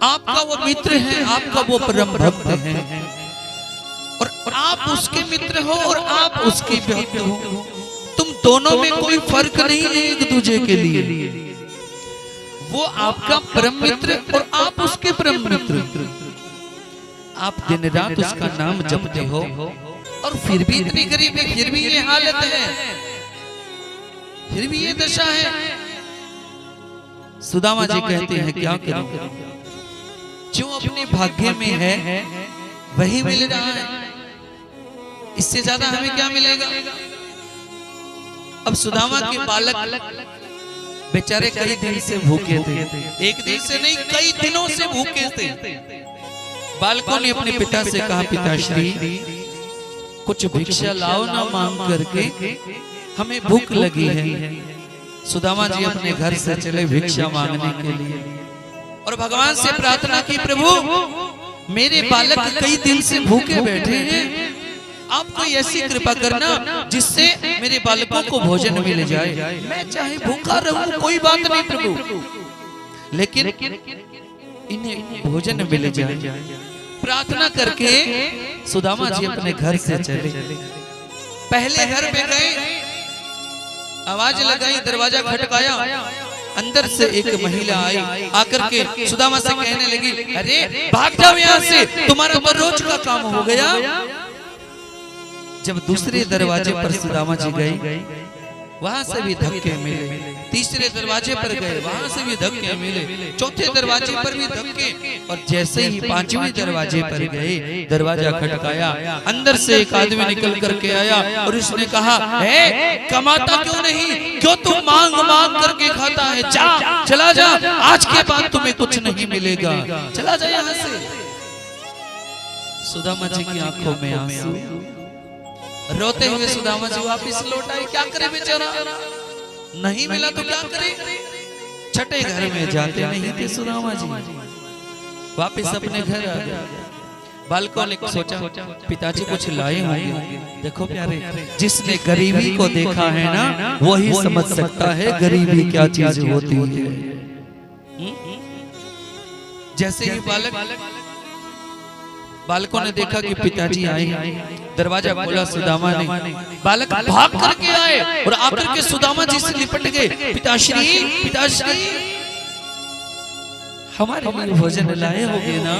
आपका वो मित्र है, आपका वो परम भक्त है, और आप उसके मित्र हो और आप उसके भक्त हो, तुम दोनों में कोई फर्क नहीं है एक दूसरे के लिए। वो आपका परम मित्र और आप उसके परम मित्र, आप दिन रात उसका नाम जपते हो और फिर भी इतनी गरीब है, फिर भी ये हालत है, फिर भी ये दशा है। सुदामा जी कहते हैं क्या करूं, जो अपने भाग्य में है वही मिल रहा है, इससे ज्यादा हमें क्या मिलेगा। अब सुदामा के बालक बेचारे कई दिन से भूखे थे, एक दिन से नहीं कई दिनों से भूखे थे। बालकों ने अपने पिता से कहा, पिताश्री कुछ भिक्षा लाओ ना मांग करके, हमें भूख लगी है। सुदामा जी अपने घर से चले भिक्षा मांगने के लिए और भगवान से प्रार्थना की, प्रभु मेरे बालक कई दिन से भूखे बैठे हैं, आप कोई ऐसी कृपा करना जिससे मेरे बालकों को भोजन मिल जाए। मैं चाहे भूखा रहूं कोई बात नहीं प्रभु, लेकिन इन्हें भोजन मिल जाए। प्रार्थना करके सुदामा जी अपने घर से चले। पहले घर में गए, आवाज लगाई, दरवाजा खटकाया, अंदर से एक महिला आई, आकर के सुदामा से कहने लगी, अरे भाग जाओ यहाँ से, तुम्हारा तो रोज का काम हो गया। जब दूसरे दरवाजे पर सुदामा जी गए, वहां से भी धक्के मिले। तीसरे दरवाजे पर गए, वहां से भी धक्के मिले। चौथे दरवाजे पर भी धक्के, और जैसे ही पांचवें दरवाजे पर गए, दरवाजा खटकाया, अंदर से एक आदमी निकल करके आया और उसने कहा, कमाता क्यों नहीं, क्यों तू मांग मांग करके खाता है, जा चला जा, आज के बाद तुम्हें कुछ नहीं मिलेगा, चला जा यहाँ से। सुदामा जी की आंखों में आंसू, रोते हुए सुदामा जी वापिस लौट आए। क्या करे बेचारा, नहीं मिला तो क्या करे। छठे घर में जाते नहीं थे सुदामा जी, वापिस अपने घर आ गए। बालकों ने सोचा पिताजी कुछ लाए होंगे। देखो प्यारे, जिसने गरीबी को देखा है ना, वही समझ सकता है गरीबी क्या चीज होती है। जैसे ही बालकों ने देखा कि पिताजी आए, दरवाजा खोला सुदामा ने, बालक भाग करके आए और आकर के सुदामा जी से लिपट गए। पिताश्री, पिताश्री, हमारे लिए भोजन लाए होगे ना।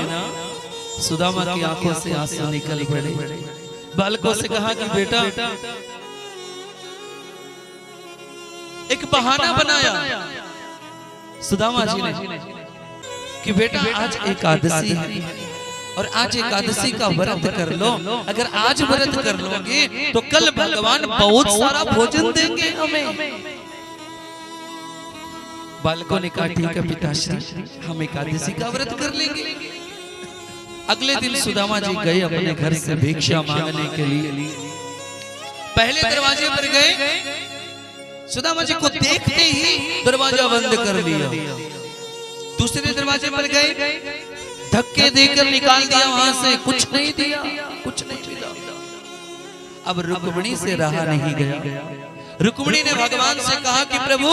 सुदामा की आंखों से आंसू निकल पड़े। बालकों से कहा कि बेटा, एक बहाना बनाया सुदामा जी ने कि बेटा आज एकादशी है और आज एकादशी का व्रत कर लो। अगर आज व्रत कर लोगे तो कल भगवान बहुत सारा भोजन देंगे हमें। बालकों ने कहा ठीक है पिताश्री, हम एकादशी का व्रत कर लेंगे। अगले दिन सुदामा जी गए अपने घर से भिक्षा मांगने के लिए। पहले दरवाजे पर गए, सुदामा जी को देखते ही दरवाजा बंद कर लिया। दूसरे दरवाजे पर गए, धक्के देकर निकाल दिया वहां से, कुछ नहीं दिया, कुछ नहीं मिला। अब रुक्मिणी से रहा नहीं गया। रुक्मिणी ने भगवान से कहा कि प्रभु,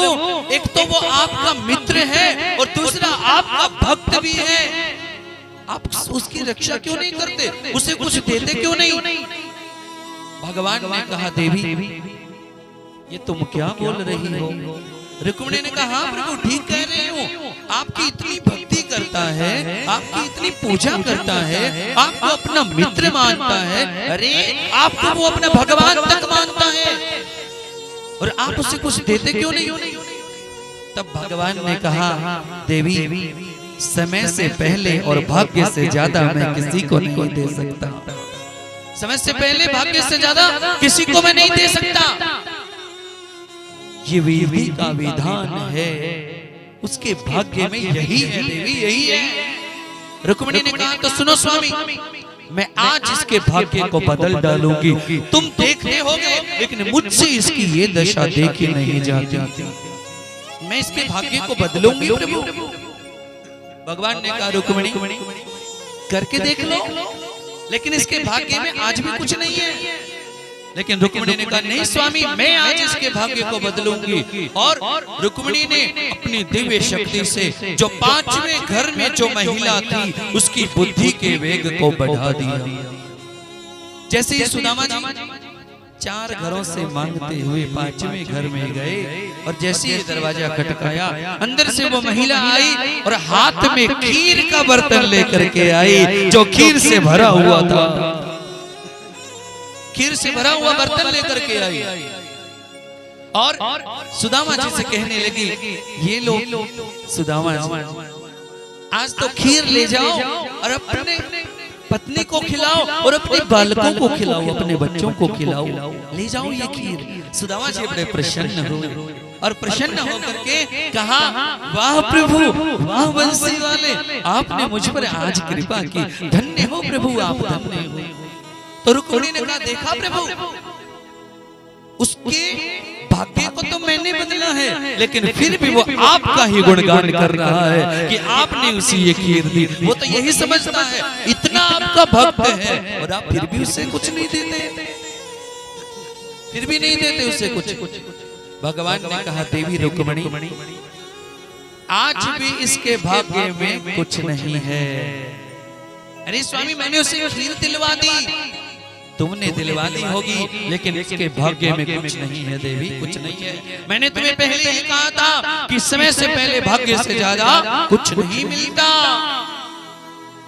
एक तो वो आपका मित्र है और दूसरा आपका भक्त भी है, आप उसकी रक्षा क्यों नहीं करते, उसे कुछ देते क्यों नहीं। भगवान ने कहा देवी, ये तुम क्या बोल रही हो। रुक्मिणी ने कहा हाँ प्रभु, ठीक कह रही हूँ, आपकी इतनी भक्ति करता है, आपकी इतनी पूजा करता है, आपको अपना मित्र मानता है, अरे आपको वो अपना भगवान तक मानता है और आप उसे कुछ देते क्यों नहीं। तब भगवान ने कहा देवी, समय से पहले और भाग्य से ज्यादा मैं किसी को नहीं दे सकता। समय से पहले भाग्य से ज्यादा किसी को मैं नहीं दे सकता। ये विधि का विधान है, उसके भाग्य में यही है देवी, यही है। रुक्मिणी ने कहा तो सुनो स्वामी, मैं आज इसके भाग्य को बदल डालूंगी। तुम देखते होगे लेकिन मुझसे इसकी ये दशा देखी नहीं जाती। मैं इसके भाग्य को बदलूंगी प्रभु। भगवान ने कहा रुक्मिणी, करके देख लो, लेकिन इसके भाग्य में आज भी कुछ नहीं है। लेकिन रुक्मिणी ने कहा नहीं स्वामी, मैं आज इसके भाग्य को बदलूंगी। और रुक्मिणी ने अपनी दिव्य शक्ति से जो पांचवें घर में जो महिला थी, उसकी बुद्धि के वेग को बढ़ा दिया। जैसे ही सुदामा जी 4 घरों से मांगते हुए 5वें घर में गए और जैसे ही दरवाजा खटकाया, अंदर से वो महिला आई और हाथ में खीर का बर्तन लेकर के आई, जो खीर से भरा हुआ था। खीर से भरा हुआ बर्तन लेकर के आई और सुदामा जी से कहने लगी, ये लो सुदामा जी, आज तो खीर ले जाओ और अपने पत्नी को खिलाओ और अपने बालकों को खिलाओ, अपने बच्चों को खिलाओ, ले जाओ ये खीर। सुदामा जी बड़े प्रसन्न हुए और प्रसन्न होकर के कहा, वाह प्रभु, वाह बंसी वाले, आपने मुझ पर आज कृपा की, धन्य हो प्रभु, आप धन्य हो। तो रुक्मिणी ने कहा देखा प्रभु, उसके भाग्य को तो मैंने बदला है, लेकिन फिर भी वो आपका ही गुणगान कर रहा है कि आपने उसे ये खीर दी। वो तो यही समझता है इतना आपका भक्त है और आप फिर भी उसे कुछ नहीं देते, फिर भी नहीं देते उसे कुछ। भगवान ने कहा देवी रुक्मिणी आज भी इसके भाग्य में कुछ नहीं है। अरे स्वामी मैंने उसे खीर दिलवा दी, तुमने दिलवा दी होगी लेकिन इसके भाग्य में कुछ नहीं है देवी, कुछ नहीं है। मैंने तुम्हें पहले ही कहा था कि समय से पहले भाग्य से ज्यादा कुछ नहीं मिलता।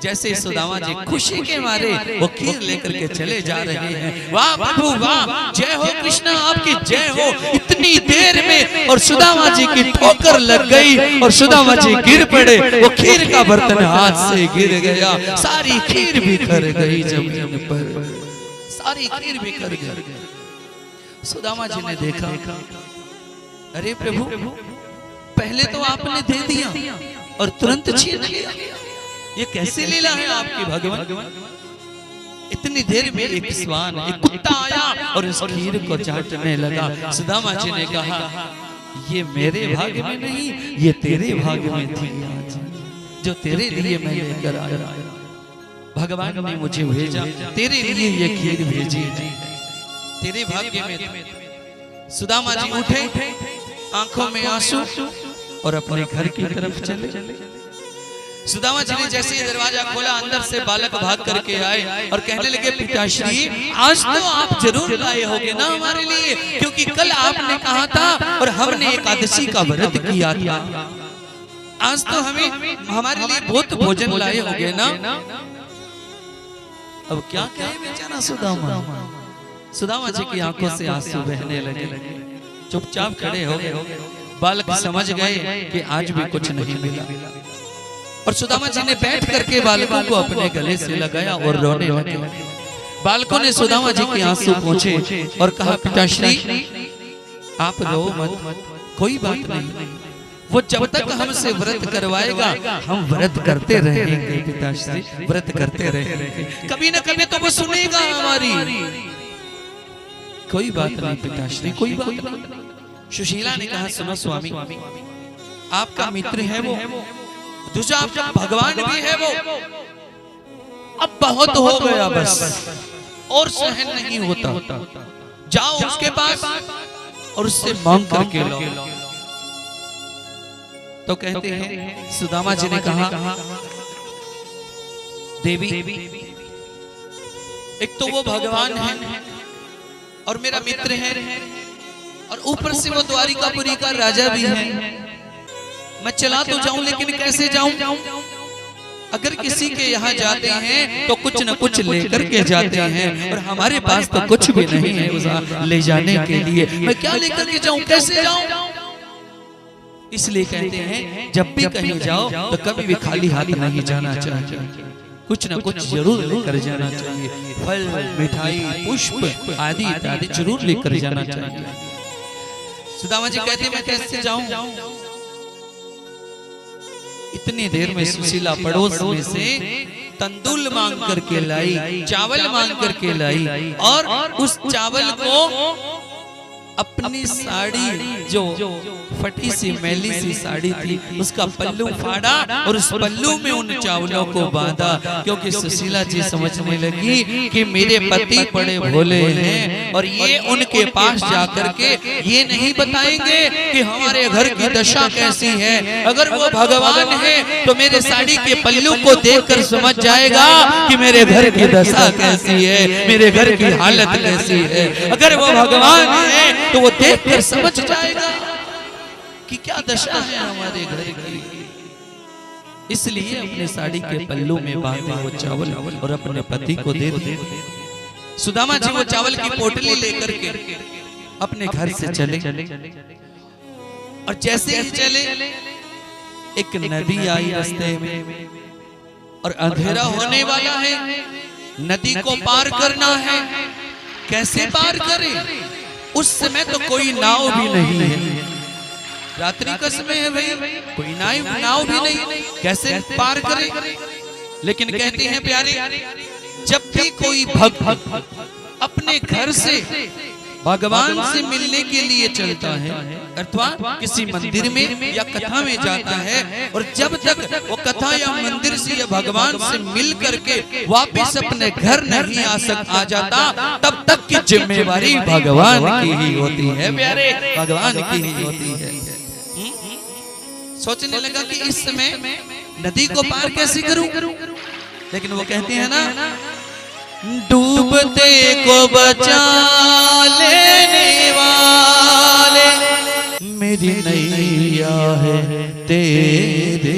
जैसे सुदामा जी खुशी के मारे वो खीर लेकर के चले जा रहे हैं। वाह प्रभु वाह, जय हो कृष्ण आपकी जय हो। इतनी देर में और सुदामा जी की ठोकर लग गई और सुदामा जी गिर पड़े। वो खीर का बर्तन हाथ से गिर गया, सारी खीर बिखर गई जमीन पर, सारी खीर बिखर गई। सुदामा जी ने देखा अरे प्रभु पहले तो आपने दे दिया और तुरंत छीन लिया, ये कैसी लीला है आपकी भगवान। इतनी देर में एक स्वान एक कुत्ता आया और इस खीर को चाटने लगा। सुदामा जी ने कहा ये मेरे भाग्य में नहीं, ये तेरे भाग्य में थी आज, जो तेरे लिए मैं लेकर आया। भगवान ने मुझे भेजा, तेरे लिए ये खीर भेजी, तेरे भाग्य में। सुदामा जी उठे, आंखों में आंसू और अपने घर की तरफ चले। सुदामा जी ने जैसे ही दरवाजा खोला अंदर से बालक भाग करके आए और कहने लगे पिताश्री आज तो आप जरूर लाए होगे ना हमारे लिए, क्योंकि कल आपने कहा था और हमने एकादशी का व्रत किया था, आज तो हमें हमारे लिए बहुत भोजन लाए होगे ना। अब क्या कहे बेचारा सुदामा। सुदामा जी की आंखों से आंसू बहने लगे, चुपचाप खड़े हो गए। बालक समझ गए कि आज भी कुछ नहीं मिला और सुदामा जी ने बैठ करके बालकों को अपने गले से लगाया और रोने लगे। बालकों ने सुदामा जी के आंसू पोंछे और कहा पिताश्री आप रो मत, कोई बात नहीं, वो जब तक हमसे व्रत करवाएगा हम व्रत करते रहेंगे पिताश्री, व्रत करते रहेंगे, कभी न कभी तो वो सुनेगा हमारी। कोई बात नहीं पिताश्री, कोई बात नहीं। सुशीला ने कहा सुनो स्वामी आपका मित्र है वो, दूसरा आपका भगवान भी है वो, अब बहुत हो गया बस और सहन नहीं होता, जाओ उसके पास और उससे मांग करके लो। तो कहते हैं सुदामा जी ने कहा देवी एक तो वो भगवान है और मेरा मित्र है और ऊपर से वो द्वारिकापुरी का राजा भी है, मैं चला तो जाऊं लेकिन कैसे जाऊं। अगर किसी के यहाँ जाते हैं तो कुछ न कुछ लेकर के जाते हैं और हमारे पास तो कुछ भी नहीं है ले जाने के लिए, मैं क्या लेकर के जाऊं, कैसे जाऊं। इसलिए कहते हैं जब भी कहीं जाओ तो कभी भी खाली हाथ नहीं जाना चाहिए, कुछ न कुछ जरूर लेकर जाना चाहिए, फल मिठाई पुष्प आदि इत्यादि जरूर लेकर जाना चाहिए। सुदामा जी कहते मैं कैसे जाऊं। इतनी देर में सुशीला पड़ोस में से तंदूल मांग करके लाई, चावल मांग करके लाई और उस चावल को अपनी साड़ी जो फटी सी मैली सी साड़ी थी उसका पल्लू फाड़ा और उस पल्लू में उन चावलों को बांधा, क्योंकि सुशीला जी समझने लगी कि मेरे पति बड़े भोले हैं और ये उनके पास जाकर के ये नहीं बताएंगे कि हमारे घर की दशा कैसी है। अगर वो भगवान है तो मेरे साड़ी के पल्लू को देखकर समझ जाएगा कि मेरे घर की दशा कैसी है, मेरे घर की हालत कैसी है। अगर वो भगवान है तो वो देखकर समझ जाएगा कि क्या दशा है हमारे घर की। इसलिए अपने साड़ी के पल्लू में बांधे वो चावल और अपने पति को दे दिए। सुदामा जी वो चावल की पोटली लेकर के अपने घर से चले और जैसे ही चले एक नदी आई रास्ते में और अंधेरा होने वाला है, नदी को पार करना है, कैसे पार करें। उस समय तो कोई नाव भी नहीं है, रात्रि का समय है भाई, कोई नाव भी नहीं, कैसे पार करें। लेकिन कहते हैं प्यारे जब भी कोई भक्त अपने घर से भगवान से मिलने के लिए चलता है अथवा किसी मंदिर में या कथा में जाता है, और जब तक वो कथा या मंदिर से या भगवान से मिल करके वापस अपने घर नहीं आ जाता, तब तक की जिम्मेवारी भगवान की ही होती है प्यारे, भगवान की ही होती है। सोचने लगा कि इस समय नदी को पार कैसे करूं, लेकिन वो कहते हैं ना, डूबते को बचा लेने वाले मेरी नैया है तेरे